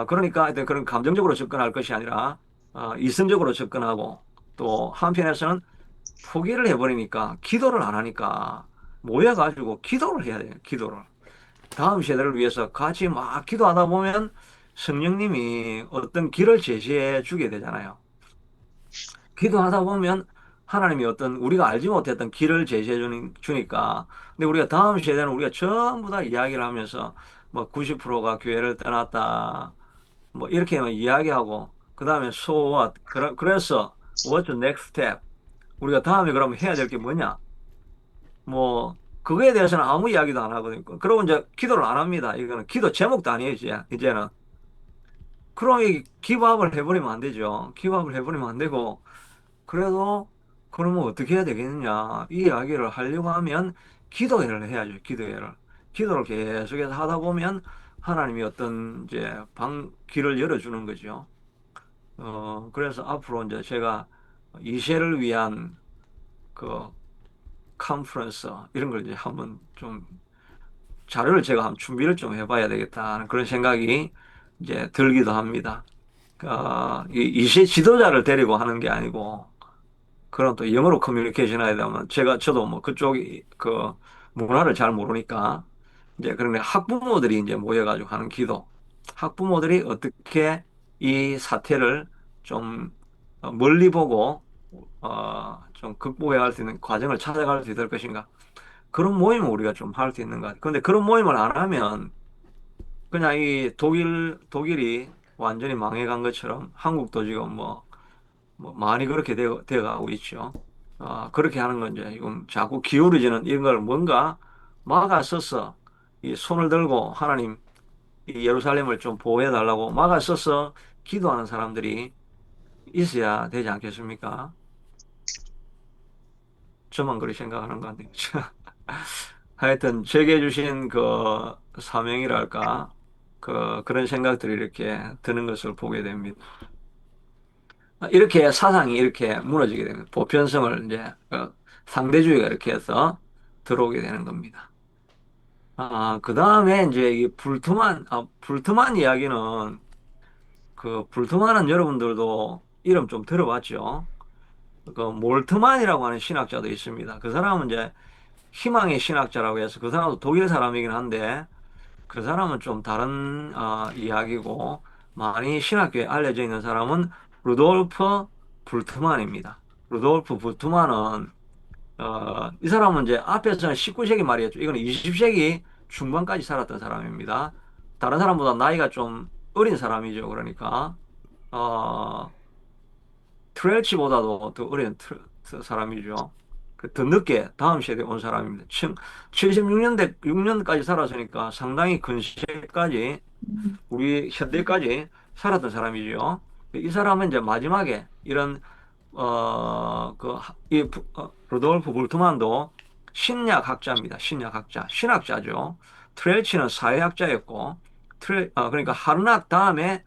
그러니까 하여튼 그런 감정적으로 접근할 것이 아니라 이성적으로 접근하고 또 한편에서는 포기를 해버리니까 기도를 안 하니까 모여가지고 기도를 해야 돼요. 기도를. 다음 세대를 위해서 같이 막 기도하다 보면 성령님이 어떤 길을 제시해 주게 되잖아요. 기도하다 보면 하나님이 어떤 우리가 알지 못했던 길을 주니까. 근데 우리가 다음 세대는 우리가 전부 다 이야기를 하면서 뭐 90%가 교회를 떠났다. 뭐 이렇게 이야기하고 그다음에 so what? 그래서 what's the next step? 우리가 다음에 그러면 해야 될 게 뭐냐? 뭐 그거에 대해서는 아무 이야기도 안 하거든요. 그러고 이제 기도를 안 합니다. 이거는 기도 제목도 아니에요, 이제는. 그럼 이 기밥을 해버리면 안 되죠. 기밥을 해버리면 안 되고 그래도 그러면 어떻게 해야 되겠느냐 이 이야기를 하려고 하면 기도회를 해야죠. 기도회를. 기도를 계속해서 하다 보면 하나님이 어떤 이제 길을 열어주는 거죠. 그래서 앞으로 이제 제가 이세를 위한 그 컨퍼런스 이런 걸 이제 한번 좀 자료를 제가 한번 준비를 좀 해봐야 되겠다는 그런 생각이 이제 들기도 합니다. 이 이세 지도자를 데리고 하는 게 아니고 그런 또 영어로 커뮤니케이션 해야 되면 저도 뭐 그쪽이 그 문화를 잘 모르니까 이제 그런데 학부모들이 이제 모여가지고 하는 기도 학부모들이 어떻게 이 사태를 좀 멀리 보고 좀 극복해 갈 수 있는 과정을 찾아갈 수 있을 것인가 그런 모임을 우리가 좀 할 수 있는 것 같아요. 근데 그런 모임을 안 하면 그냥 이 독일이 완전히 망해간 것처럼 한국도 지금 뭐 많이 그렇게 되어가고 있죠. 그렇게 하는 건 이제 지금 자꾸 기울어지는 이런 걸 뭔가 막아서서 이 손을 들고 하나님 이 예루살렘을 좀 보호해 달라고 막아서서 기도하는 사람들이 있어야 되지 않겠습니까? 저만 그렇게 생각하는 거 아니에요. 하여튼 제게 주신 그 사명이랄까 그런 생각들이 이렇게 드는 것을 보게 됩니다. 이렇게 사상이 이렇게 무너지게 됩니다. 보편성을 이제 상대주의가 이렇게 해서 들어오게 되는 겁니다. 그 다음에 이제 이 불트만 이야기는 불트만은 여러분들도 이름 좀 들어봤죠? 그 몰트만이라고 하는 신학자도 있습니다. 그 사람은 이제 희망의 신학자라고 해서 그 사람도 독일 사람이긴 한데 그 사람은 좀 다른 이야기고 많이 신학교에 알려져 있는 사람은 루돌프 불트만입니다. 루돌프 불트만은 이 사람은 이제 앞에서는 19세기 말이었죠. 이거는 20세기 중반까지 살았던 사람입니다. 다른 사람보다 나이가 좀 어린 사람이죠. 그러니까 어, 트렐치보다도 더 어린 사람이죠. 더 늦게 다음 세대에 온 사람입니다. 6년까지 살았으니까 상당히 근시까지 우리 현대까지 살았던 사람이죠. 이 사람은 이제 마지막에 이런 루돌프 볼트만도 신약학자입니다. 신약학자, 신학자죠. 트렐치는 사회학자였고, 그러니까 하르낙 다음에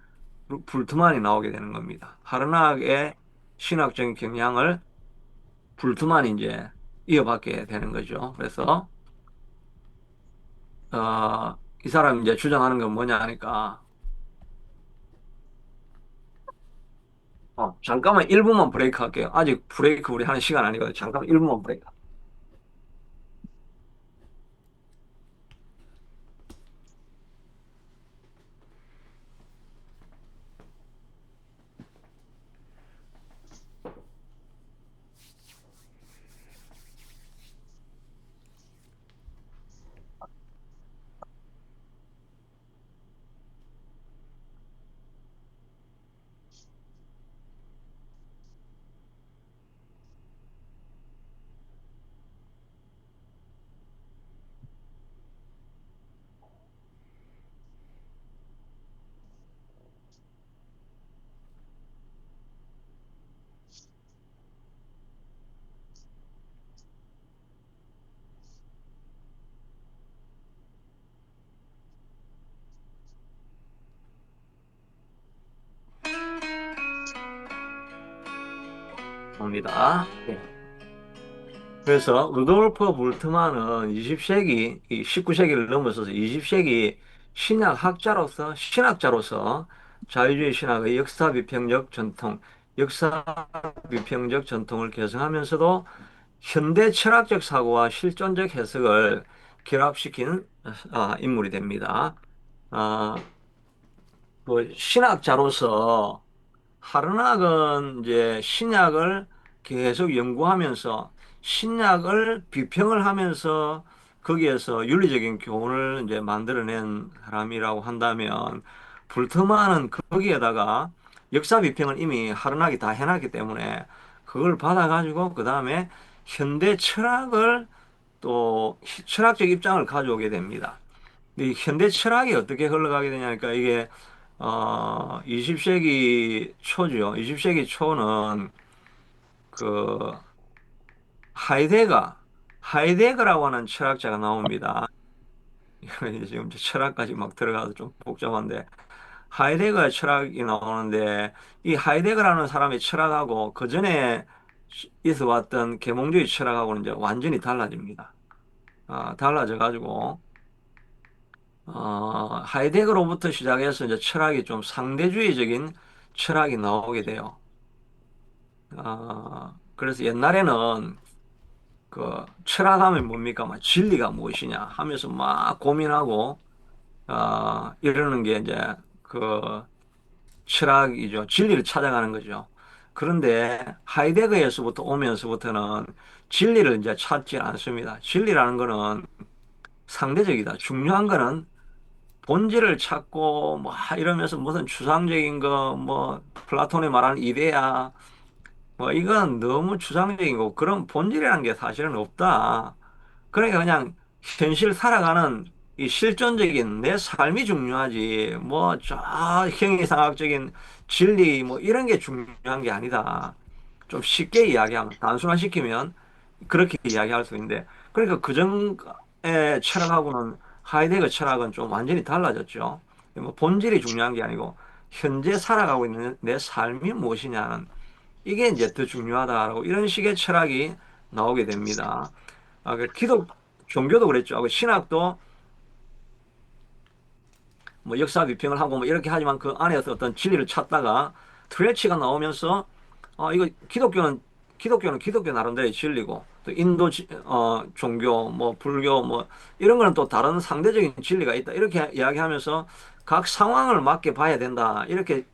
불트만이 나오게 되는 겁니다. 하르낙의 신학적인 경향을 불트만이 이제 이어받게 되는 거죠. 그래서 이 사람이 이제 주장하는 건 뭐냐 하니까 잠깐만 1분만 브레이크 할게요. 아직 브레이크 우리 하는 시간 아니거든요. 잠깐만 1분만 브레이크. 옵니다. 네. 그래서 루돌프 볼트만은 20세기, 19세기를 넘어서서 20세기 신학자로서 자유주의 신학의 역사 비평적 전통을 개성하면서도 현대 철학적 사고와 실존적 해석을 결합시킨 인물이 됩니다. 아, 신학자로서 하르낙은 이제 신약을 계속 연구하면서 신약을 비평을 하면서 거기에서 윤리적인 교훈을 이제 만들어낸 사람이라고 한다면 불트만은 거기에다가 역사 비평을 이미 하르낙이 다 해놨기 때문에 그걸 받아가지고 그 다음에 현대 철학을 또 철학적 입장을 가져오게 됩니다. 이 현대 철학이 어떻게 흘러가게 되냐니까 이게 20세기 초죠. 20세기 초는 그 하이데거 하이데거라고 하는 철학자가 나옵니다. 이거 지금 철학까지 막 들어가서 좀 복잡한데 하이데거의 철학이 나오는데 이 하이데거라는 사람의 철학하고 그 전에 있어 왔던 계몽주의 철학하고는 이제 완전히 달라집니다. 달라져 가지고 하이데거로부터 시작해서 이제 철학이 좀 상대주의적인 철학이 나오게 돼요. 그래서 옛날에는 그 철학하면 뭡니까? 막 진리가 무엇이냐 하면서 막 고민하고, 이러는 게 이제 그 철학이죠. 진리를 찾아가는 거죠. 그런데 하이데거에서부터 오면서부터는 진리를 이제 찾지 않습니다. 진리라는 거는 상대적이다. 중요한 거는 본질을 찾고 뭐 이러면서 무슨 추상적인 거 뭐 플라톤이 말하는 이데아 뭐 이건 너무 추상적인 거 그런 본질이라는 게 사실은 없다. 그러니까 그냥 현실 살아가는 이 실존적인 내 삶이 중요하지 뭐 저 형이상학적인 진리 뭐 이런 게 중요한 게 아니다. 좀 쉽게 이야기하면 단순화시키면 그렇게 이야기할 수 있는데 그러니까 그전의 철학하고는 하이데거 철학은 좀 완전히 달라졌죠. 뭐 본질이 중요한 게 아니고 현재 살아가고 있는 내 삶이 무엇이냐는 이게 이제 더 중요하다라고 이런 식의 철학이 나오게 됩니다. 종교도 그랬죠. 신학도 뭐 역사 비평을 하고 뭐 이렇게 하지만 그 안에서 어떤 진리를 찾다가 트레치가 나오면서 이거 기독교는 기독교 나름대로의 진리고 또 인도 종교 뭐 불교 뭐 이런 거는 또 다른 상대적인 진리가 있다 이렇게 이야기하면서 각 상황을 맞게 봐야 된다 이렇게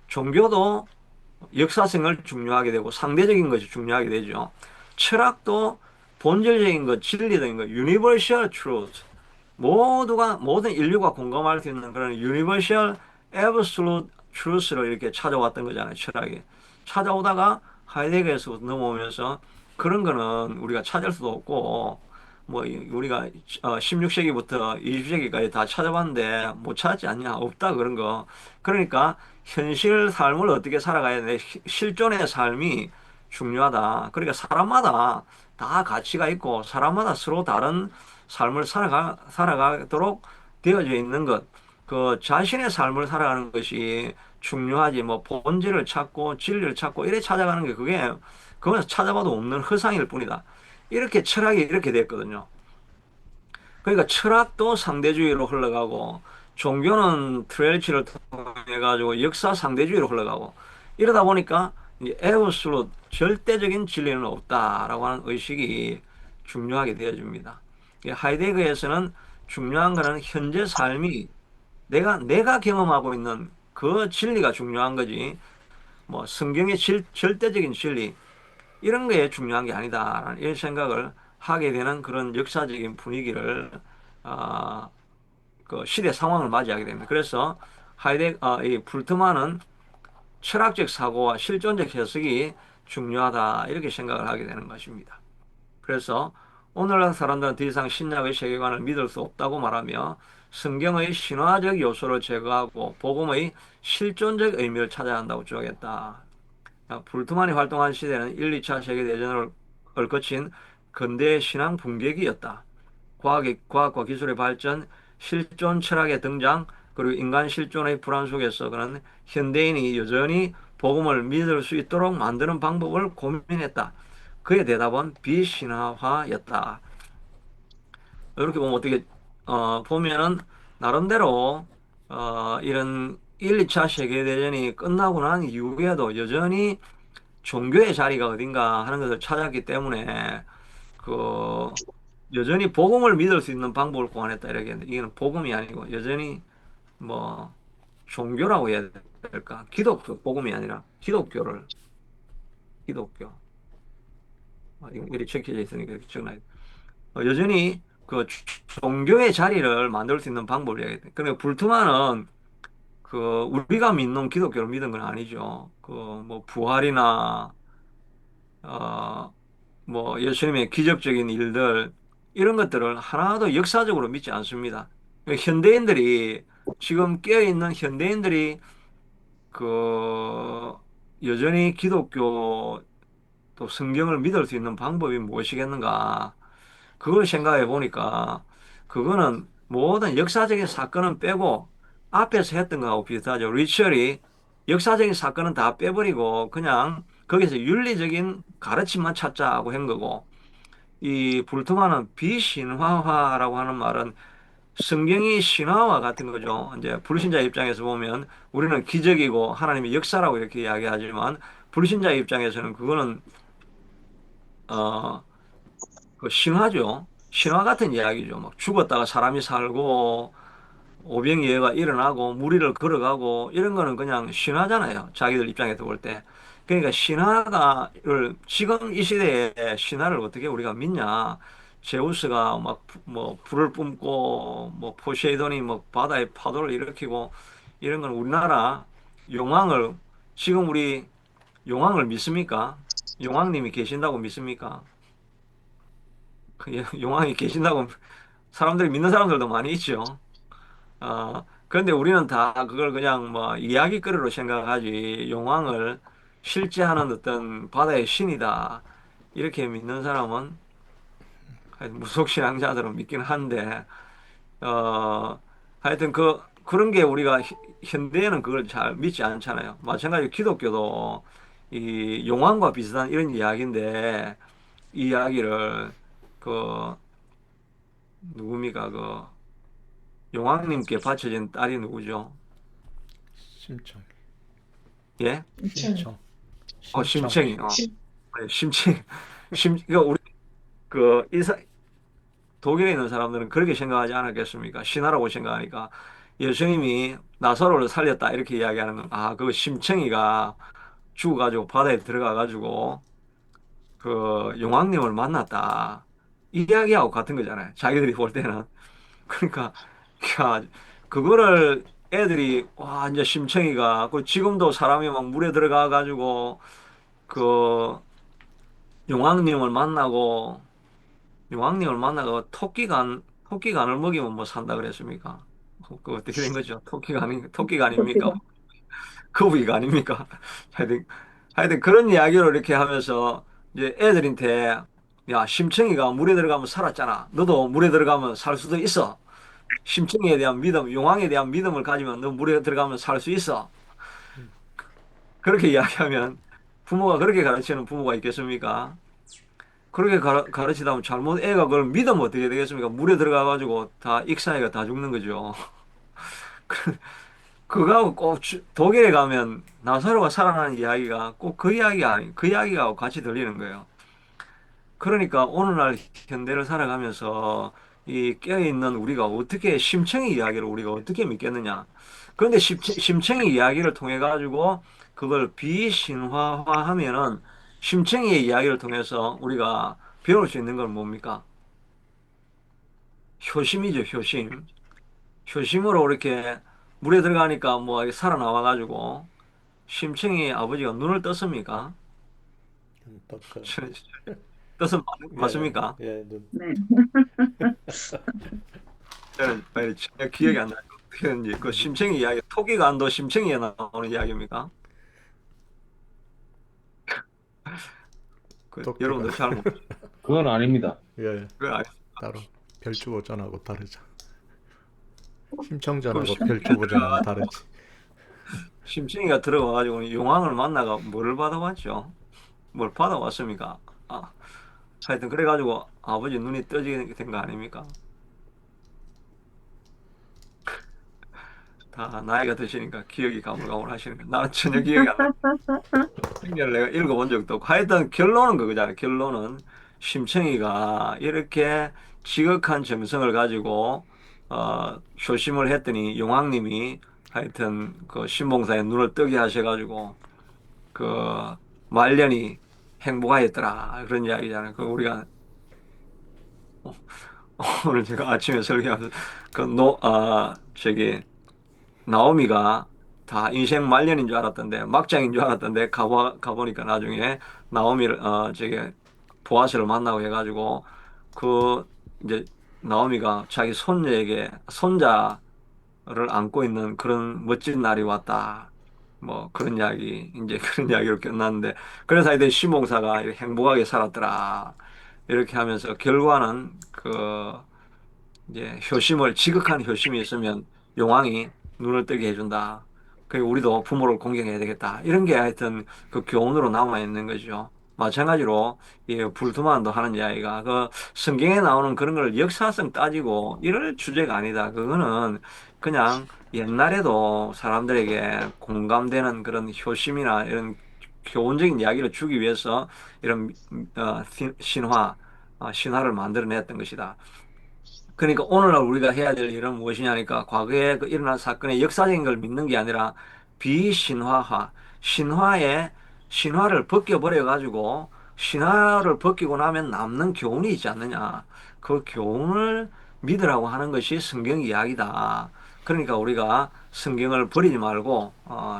종교도 역사성을 중요하게 되고 상대적인 것이 중요하게 되죠. 철학도 본질적인 것, 진리적인 것, universal truth. 모든 인류가 공감할 수 있는 그런 universal absolute truth를 이렇게 찾아왔던 거잖아요, 철학이. 찾아오다가 하이데거에서 넘어오면서 그런 거는 우리가 찾을 수도 없고, 뭐, 우리가 16세기부터 20세기까지 다 찾아봤는데 못 찾았지 않냐? 없다, 그런 거. 그러니까 현실 삶을 어떻게 살아가야 돼? 실존의 삶이 중요하다. 그러니까 사람마다 다 가치가 있고 사람마다 서로 다른 삶을 살아가도록 되어져 있는 것. 그 자신의 삶을 살아가는 것이 중요하지. 뭐 본질을 찾고 진리를 찾고 이래 찾아가는 게 그건 찾아봐도 없는 허상일 뿐이다. 이렇게 철학이 이렇게 됐거든요. 그러니까 철학도 상대주의로 흘러가고 종교는 트렐치를 통해 가지고 역사 상대주의로 흘러가고 이러다 보니까 이제 에브솔루트 절대적인 진리는 없다라고 하는 의식이 중요하게 되어집니다. 하이데거에서는 중요한 거는 현재 삶이 내가 경험하고 있는 그 진리가 중요한 거지. 뭐 성경의 절대적인 진리 이런 게 중요한 게 아니다라는 이런 생각을 하게 되는 그런 역사적인 분위기를 아, 그 시대 상황을 맞이하게 됩니다. 그래서 이 불트만은 철학적 사고와 실존적 해석이 중요하다 이렇게 생각을 하게 되는 것입니다. 그래서 오늘날 사람들은 더 이상 신약의 세계관을 믿을 수 없다고 말하며 성경의 신화적 요소를 제거하고 복음의 실존적 의미를 찾아야 한다고 주장했다. 불트만이 활동한 시대는 1, 2차 세계대전을 거친 근대 신앙 분계기였다. 과학과 기술의 발전, 실존 철학의 등장, 그리고 인간 실존의 불안 속에서 그는 현대인이 여전히 복음을 믿을 수 있도록 만드는 방법을 고민했다. 그의 대답은 비신화화였다. 이렇게 보면 보면은 나름대로 이런 1, 2차 세계대전이 끝나고 난 이후에도 여전히 종교의 자리가 어딘가 하는 것을 찾았기 때문에 그 여전히 복음을 믿을 수 있는 방법을 고안했다 이렇게 했는데 이게는 복음이 아니고 여전히 뭐 종교라고 해야 돼. 될까? 기독교, 복음이 아니라 기독교. 이거 이리 적혀져 있으니까 이렇게 적어놔야 돼. 여전히 그 종교의 자리를 만들 수 있는 방법을 이야기해. 그러니까 불투만은 그 우리가 믿는 기독교를 믿은 건 아니죠. 그 뭐 부활이나 어 뭐 예수님의 기적적인 일들 이런 것들을 하나도 역사적으로 믿지 않습니다. 그러니까 현대인들이 지금 깨어 있는 현대인들이 그 여전히 기독교 또 성경을 믿을 수 있는 방법이 무엇이겠는가? 그걸 생각해 보니까 그거는 모든 역사적인 사건은 빼고 앞에서 했던 거하고 비슷하죠. 리처리 역사적인 사건은 다 빼버리고 그냥 거기서 윤리적인 가르침만 찾자고 한 거고 이 불통하는 비신화화라고 하는 말은 성경이 신화와 같은 거죠. 이제 불신자 입장에서 보면 우리는 기적이고 하나님의 역사라고 이렇게 이야기하지만 불신자 입장에서는 그거는 어, 그 신화죠. 신화 같은 이야기죠. 막 죽었다가 사람이 살고 오병이어가 일어나고 무리를 걸어가고 이런 거는 그냥 신화잖아요. 자기들 입장에서 볼 때. 그러니까 신화가를 지금 이 시대에 신화를 어떻게 우리가 믿냐? 제우스가 막 뭐 불을 뿜고 뭐 포세이돈이 뭐 바다에 파도를 일으키고 이런 건 우리나라 용왕을 지금 우리 용왕을 믿습니까? 용왕님이 계신다고 믿습니까? 용왕이 계신다고 사람들이 믿는 사람들도 많이 있죠. 그런데 우리는 다 그걸 그냥 뭐 이야기거리로 생각하지, 용왕을 실제하는 어떤 바다의 신이다. 이렇게 믿는 사람은 하여튼 무속신앙자들은 믿긴 한데, 어, 하여튼 그런 게 우리가 현대에는 그걸 잘 믿지 않잖아요. 마찬가지로 기독교도 이 용왕과 비슷한 이런 이야기인데, 이 이야기를 그 누굽니까? 그 용왕님께 바쳐진 딸이 누구죠? 심청, 예? 천 심청, 심청. 심청이. 네, 그러니까 우리 그 독일에 있는 사람들은 그렇게 생각하지 않았겠습니까? 신하라고 생각하니까 예수님이 나사로를 살렸다 이렇게 이야기하는 건 그 심청이가 죽어가지고 바다에 들어가가지고 그 용왕님을 만났다 이 이야기하고 같은 거잖아요. 자기들이 볼 때는. 그러니까 야, 그거를 애들이 와 이제 심청이가 그 지금도 사람이 막 물에 들어가 가지고 그 용왕님을 만나고 용왕님을 만나고 토끼간을 먹이면 뭐 산다 그랬습니까? 그 어떻게 된 거죠? 토끼가 아닙니까? 토끼가 거북이가 아닙니까? 하여튼 그런 이야기를 이렇게 하면서 이제 애들한테 야 심청이가 물에 들어가면 살았잖아. 너도 물에 들어가면 살 수도 있어. 심청에 대한 믿음, 용왕에 대한 믿음을 가지면 너 물에 들어가면 살 수 있어. 그렇게 이야기하면 부모가 그렇게 가르치는 부모가 있겠습니까? 그렇게 가르치다 면 잘못 애가 그걸 믿으면 어떻게 되겠습니까? 물에 들어가가지고 다 익사해가 다 죽는 거죠. 그거하고 꼭 독일에 가면 나사로가 살아나는 이야기가 꼭 그 이야기 아니, 그 이야기하고 같이 들리는 거예요. 그러니까 오늘날 현대를 살아가면서 이 깨어있는 우리가 어떻게 심청의 이야기를 우리가 어떻게 믿겠느냐. 그런데 심청의 이야기를 통해 가지고 그걸 비신화화하면은 심청의 이야기를 통해서 우리가 배울 수 있는 건 뭡니까? 효심이죠, 효심. 효심으로 이렇게 물에 들어가니까 뭐 이렇게 살아나와 가지고 심청이 아버지가 눈을 떴습니까? 떴죠. 뜻은 예, 맞습니까? 예, 눈. 네. 저는 전혀 기억이 안 나요. 어떻게 했는지. 그 심청이 이야기, 토끼가 안도 심청이에 나오는 이야기입니까? 토끼가. 여러분들 잘 그건 아닙니다. 예, 그걸 알 따로 별주보전하고 다르죠. 그럼 심청전하고 별주보전하고 다르지. 심청이가 들어가가지고 용왕을 만나가 뭐를 받아왔죠? 뭘 받아왔습니까? 하여튼 그래가지고 아버지 눈이 떠지게 된 거 아닙니까? 다 나이가 드시니까 기억이 가물가물하시는 거. 나는 전혀 기억이 안 나. 생전에 내가 읽어본 적도 없고. 하여튼 결론은 그거잖아요. 결론은 심청이가 이렇게 지극한 정성을 가지고 효심을 했더니 용왕님이 하여튼 그 신봉사의 눈을 뜨게 하셔가지고 그 말년이 행복하였더라 그런 이야기잖아요. 그 우리가 오늘 제가 아침에 설교하면서 저기 나오미가 다 인생 말년인 줄 알았던데 막장인 줄 알았던데 가보니까 나중에 나오미를 저기 보아스를 만나고 해가지고 그 이제 나오미가 자기 손자를 안고 있는 그런 멋진 날이 왔다. 뭐 그런 이야기 이제 그런 이야기로 끝났는데 그래서 하여튼 시몽사가 이렇게 행복하게 살았더라. 이렇게 하면서 결과는 이제 지극한 효심이 있으면 용왕이 눈을 뜨게 해준다. 그리고 우리도 부모를 공경해야 되겠다. 이런 게 하여튼 그 교훈으로 남아 있는 거죠. 마찬가지로 이 불투만도 하는 이야기가 그 성경에 나오는 그런 걸 역사성 따지고 이럴 주제가 아니다. 그거는 그냥 옛날에도 사람들에게 공감되는 그런 효심이나 이런 교훈적인 이야기를 주기 위해서 이런 신화, 신화를 만들어냈던 것이다. 그러니까 오늘날 우리가 해야 될 일은 무엇이냐니까 과거에 그 일어난 사건의 역사적인 걸 믿는 게 아니라 비신화화, 신화에 신화를 벗겨버려 가지고 신화를 벗기고 나면 남는 교훈이 있지 않느냐. 그 교훈을 믿으라고 하는 것이 성경 이야기다. 그러니까 우리가 성경을 버리지 말고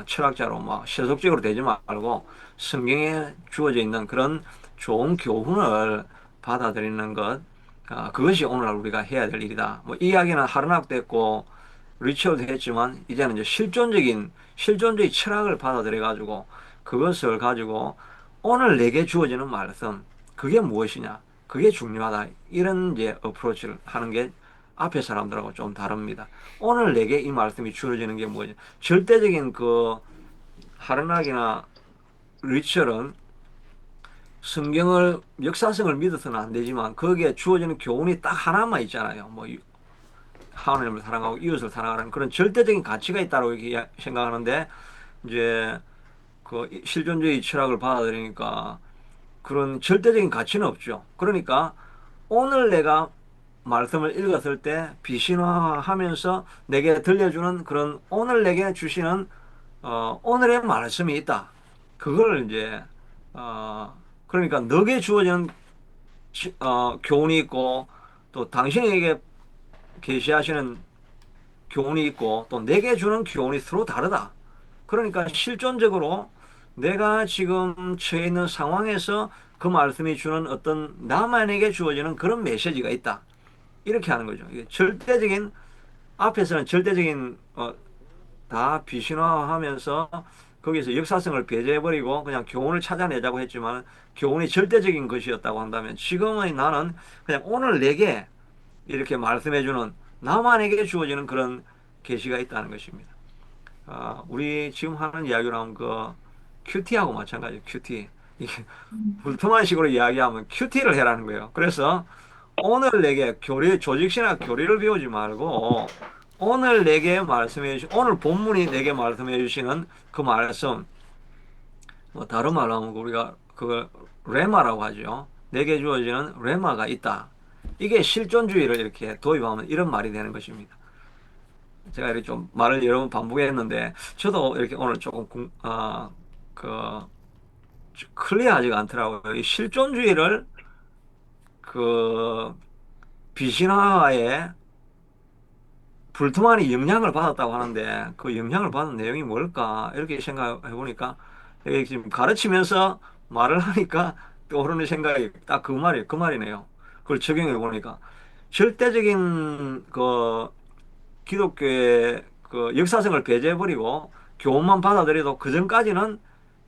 철학자로 막 세속적으로 되지 말고 성경에 주어져 있는 그런 좋은 교훈을 받아들이는 것. 그것이 오늘날 우리가 해야 될 일이다. 뭐, 이 이야기는 하르낙도 했고, 리처도 했지만, 이제는 이제 실존주의 철학을 받아들여가지고, 그것을 가지고, 오늘 내게 주어지는 말씀, 그게 무엇이냐? 그게 중요하다. 이런 이제 어프로치를 하는 게 앞에 사람들하고 좀 다릅니다. 오늘 내게 이 말씀이 주어지는 게 뭐냐? 절대적인 그 하르낙이나 리처는 성경을 역사성을 믿어서는 안 되지만 거기에 주어지는 교훈이 딱 하나만 있잖아요. 뭐 하나님을 사랑하고 이웃을 사랑하는 그런 절대적인 가치가 있다고 이렇게 생각하는데 이제 그 실존주의 철학을 받아들이니까 그런 절대적인 가치는 없죠. 그러니까 오늘 내가 말씀을 읽었을 때 비신화하면서 내게 들려주는 그런 오늘 내게 주시는 오늘의 말씀이 있다. 그걸 이제 그러니까 너게 주어지는 교훈이 있고 또 당신에게 계시하시는 교훈이 있고 또 내게 주는 교훈이 서로 다르다. 그러니까 실존적으로 내가 지금 처해 있는 상황에서 그 말씀이 주는 어떤 나만에게 주어지는 그런 메시지가 있다. 이렇게 하는 거죠. 이게 절대적인 앞에서는 절대적인 다 비신화하면서 거기서 역사성을 배제해버리고 그냥 교훈을 찾아내자고 했지만 교훈이 절대적인 것이었다고 한다면 지금의 나는 그냥 오늘 내게 이렇게 말씀해주는 나만에게 주어지는 그런 계시가 있다는 것입니다. 우리 지금 하는 이야기로 하면 그 큐티하고 마찬가지예요. 큐티. 이게 불투만 식으로 이야기하면 큐티를 해라는 거예요. 그래서 오늘 내게 조직신학 교리를 배우지 말고 오늘 내게 오늘 본문이 내게 말씀해 주시는 그 말씀, 뭐 다른 말로 하면 우리가 그걸 레마라고 하죠. 내게 주어지는 레마가 있다. 이게 실존주의를 이렇게 도입하면 이런 말이 되는 것입니다. 제가 이렇게 좀 말을 여러 번 반복했는데 저도 이렇게 오늘 조금 그 클리어하지가 않더라고요. 이 실존주의를 그 비신화에 불투만이 영향을 받았다고 하는데 그 영향을 받은 내용이 뭘까 이렇게 생각해 보니까 이게 지금 가르치면서 말을 하니까 떠오르는 생각이 딱 그 말이네요. 그걸 적용해 보니까 절대적인 그 기독교의 그 역사성을 배제해 버리고 교훈만 받아들여도 그 전까지는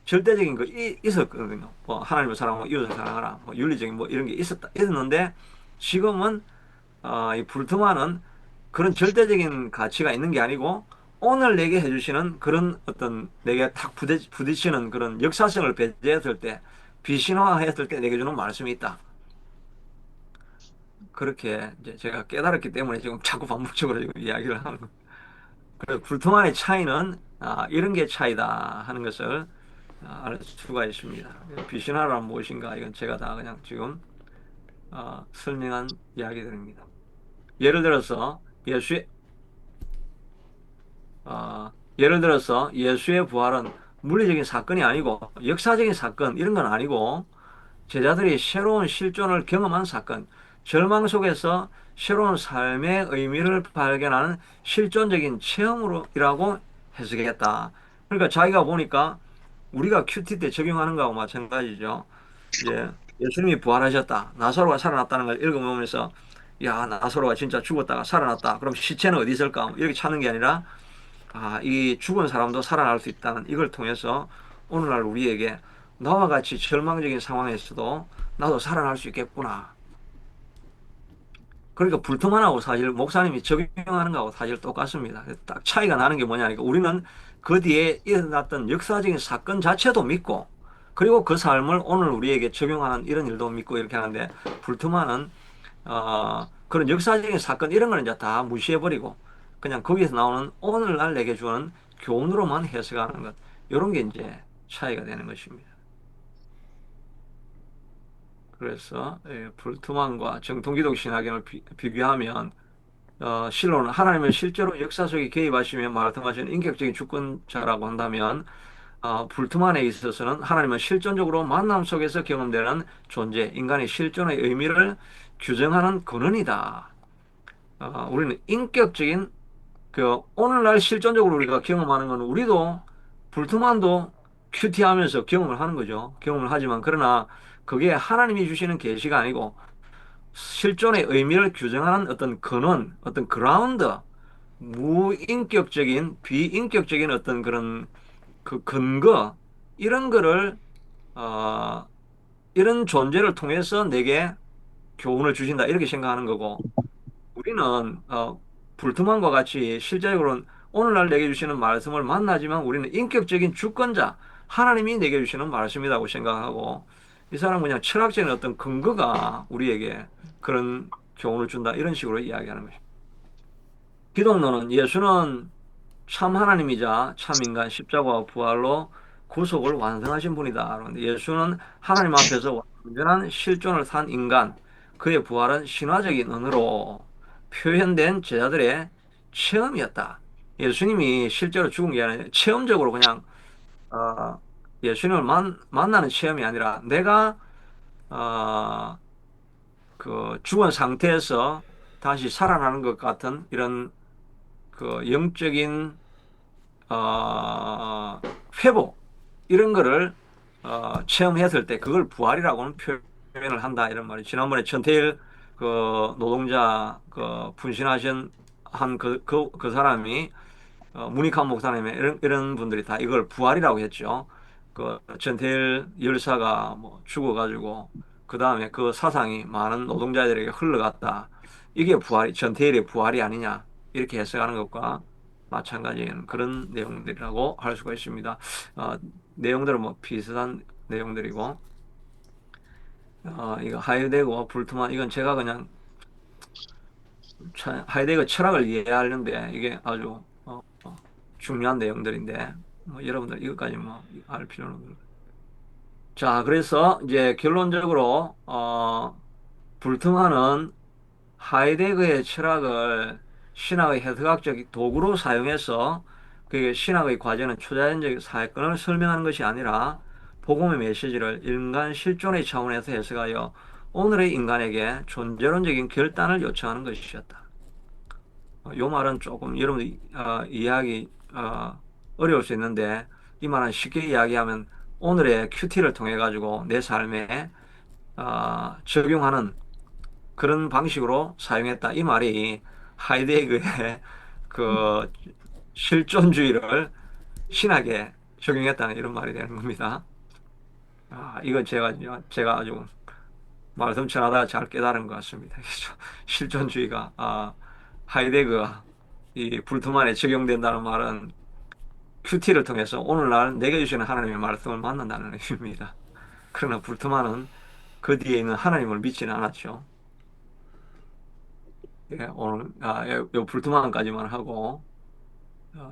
절대적인 거 있었거든요. 뭐 하나님을 사랑하고 이웃을 사랑하라, 뭐 윤리적인 뭐 이런 게 있었는데 지금은 이 불투만은 그런 절대적인 가치가 있는 게 아니고 오늘 내게 해주시는 그런 어떤 내게 탁 부딪히는 그런 역사성을 배제했을 때 비신화했을 때 내게 주는 말씀이 있다. 그렇게 이제 제가 깨달았기 때문에 지금 자꾸 반복적으로 지금 이야기를 하는 거예요. 그래서 불통안의 차이는 이런 게 차이다 하는 것을 알 수가 있습니다. 비신화란 무엇인가 이건 제가 다 그냥 지금 설명한 이야기들입니다. 예를 들어서 예수의 어, 예를 들어서 예수의 부활은 물리적인 사건이 아니고 역사적인 사건 이런 건 아니고 제자들이 새로운 실존을 경험한 사건, 절망 속에서 새로운 삶의 의미를 발견하는 실존적인 체험으로이라고 해석했다. 그러니까 자기가 보니까 우리가 큐티 때 적용하는 거하고 마찬가지죠. 이제 예수님이 부활하셨다. 나사로가 살아났다는 걸 읽어보면서 야, 나사로가 진짜 죽었다가 살아났다. 그럼 시체는 어디 있을까? 이렇게 찾는 게 아니라 아, 이 죽은 사람도 살아날 수 있다는 이걸 통해서 오늘날 우리에게 나와 같이 절망적인 상황에서도 나도 살아날 수 있겠구나. 그러니까 불투만하고 사실 목사님이 적용하는 거하고 사실 똑같습니다. 딱 차이가 나는 게 뭐냐니까 우리는 그 뒤에 일어났던 역사적인 사건 자체도 믿고 그리고 그 삶을 오늘 우리에게 적용하는 이런 일도 믿고 이렇게 하는데 불투만은 그런 역사적인 사건 이런 거는 이제 다 무시해버리고 그냥 거기에서 나오는 오늘날 내게 주는 교훈으로만 해석하는 것 이런 게 이제 차이가 되는 것입니다. 그래서 불투만과 정통기독 신학을 비교하면 실로는 하나님을 실제로 역사 속에 개입하시며 말씀하시는 인격적인 주권자라고 한다면 불투만에 있어서는 하나님은 실존적으로 만남 속에서 경험되는 존재, 인간의 실존의 의미를 규정하는 근원이다. 우리는 인격적인 오늘날 실존적으로 우리가 경험하는 건 우리도 불투만도 큐티하면서 경험을 하는 거죠. 경험을 하지만 그러나 그게 하나님이 주시는 계시가 아니고 실존의 의미를 규정하는 어떤 근원, 어떤 그라운드, 무인격적인, 비인격적인 어떤 그런 그 근거, 이런 거를, 어, 이런 존재를 통해서 내게 교훈을 주신다. 이렇게 생각하는 거고, 우리는, 불투만과 같이 실제적으로는 오늘날 내게 주시는 말씀을 만나지만 우리는 인격적인 주권자, 하나님이 내게 주시는 말씀이라고 생각하고, 이 사람은 그냥 철학적인 어떤 근거가 우리에게 그런 교훈을 준다. 이런 식으로 이야기하는 것입니다. 기독론은 예수는 참 하나님이자 참 인간 십자가와 부활로 구속을 완성하신 분이다. 그런데 예수는 하나님 앞에서 완전한 실존을 산 인간, 그의 부활은 신화적인 언어로 표현된 제자들의 체험이었다. 예수님이 실제로 죽은 게 아니라 체험적으로 그냥 어, 예수님을 만나는 체험이 아니라 내가 어, 그 죽은 상태에서 다시 살아나는 것 같은 이런 그 영적인 회복 이런 거를 체험했을 때 그걸 부활이라고는 표현을 한다 이런 말이 지난번에 전태일 그 노동자 그 분신하신 한 그 사람이 문익환 목사님의 이런 분들이 다 이걸 부활이라고 했죠. 그 전태일 열사가 뭐 죽어가지고 그 다음에 그 사상이 많은 노동자들에게 흘러갔다. 이게 부활이 전태일의 부활이 아니냐 이렇게 해석하는 것과 마찬가지인 그런 내용들이라고 할 수가 있습니다. 어, 내용들은 뭐 비슷한 내용들이고 이거 하이데거와 불트만 이건 제가 그냥 하이데거 철학을 이해하려는데 이게 아주 중요한 내용들인데 뭐 여러분들 이것까지 뭐 알 필요는 없는 거예요. 자, 그래서 이제 결론적으로 불등하는 하이데거의 철학을 신학의 해석학적 도구로 사용해서 그 신학의 과제는 초자연적 사건을 설명하는 것이 아니라 복음의 메시지를 인간 실존의 차원에서 해석하여 오늘의 인간에게 존재론적인 결단을 요청하는 것이었다. 요 말은 조금 여러분들 이해하기 어려울 수 있는데 이 말은 쉽게 이야기하면 오늘의 큐티를 통해 가지고 내 삶에 적용하는 그런 방식으로 사용했다. 이 말이 하이데거의 그 실존주의를 신학에 적용했다는 이런 말이 되는 겁니다. 이건 제가 아주 말씀 전하다가 잘 깨달은 것 같습니다. 실존주의가 하이데거가 이 불트만에 적용된다는 말은 큐티를 통해서 오늘날 내게 주시는 하나님의 말씀을 만난다는 의미입니다. 그러나 불트만은 그 뒤에 있는 하나님을 믿지는 않았죠. 예, 오늘 요 불트만까지만 하고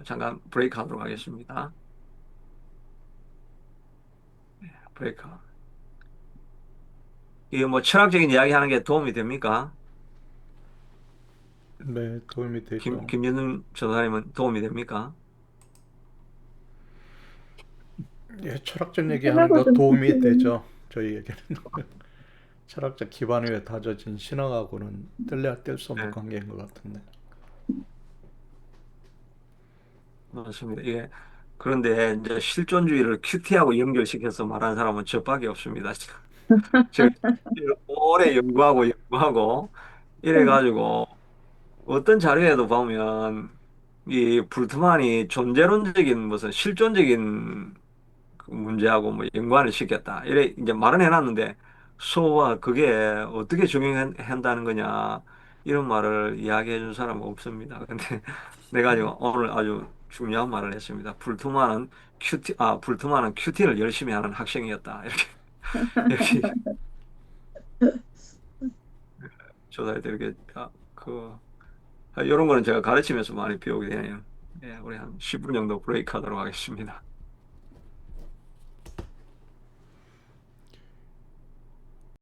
잠깐 브레이크 하도록 하겠습니다. 브레이크. 이게 뭐 철학적인 이야기 하는 게 도움이 됩니까? 네, 도움이 되죠. 김윤중 전사님은 도움이 됩니까? 예, 철학적 얘기하는 생각을 거 좀 도움이 깊이. 되죠. 저희에게는 철학적 기반 위에 다져진 신앙하고는 뗄래야 뗄 수 없는 네, 관계인 것 같은데. 맞습니다. 이게 그런데 이제 실존주의를 큐티하고 연결시켜서 말하는 사람은 저밖에 없습니다. 제가 오래 연구하고 이래가지고 어떤 자료에도 보면 이 불트만이 존재론적인 무슨 실존적인 그 문제하고 뭐 연관을 시켰다. 이래 이제 말은 해놨는데 소와 그게 어떻게 적용한다는 거냐 이런 말을 이야기해 준 사람은 없습니다. 근데 내가 지금 오늘 아주 중요한 말을 했습니다. 불트만은 큐티를 열심히 하는 학생이었다. 이렇게 이렇게 조사해 드리게 이런 거는 제가 가르치면서 많이 배우게 되네요. 예, 우리 한 10분 정도 브레이크 하도록 하겠습니다.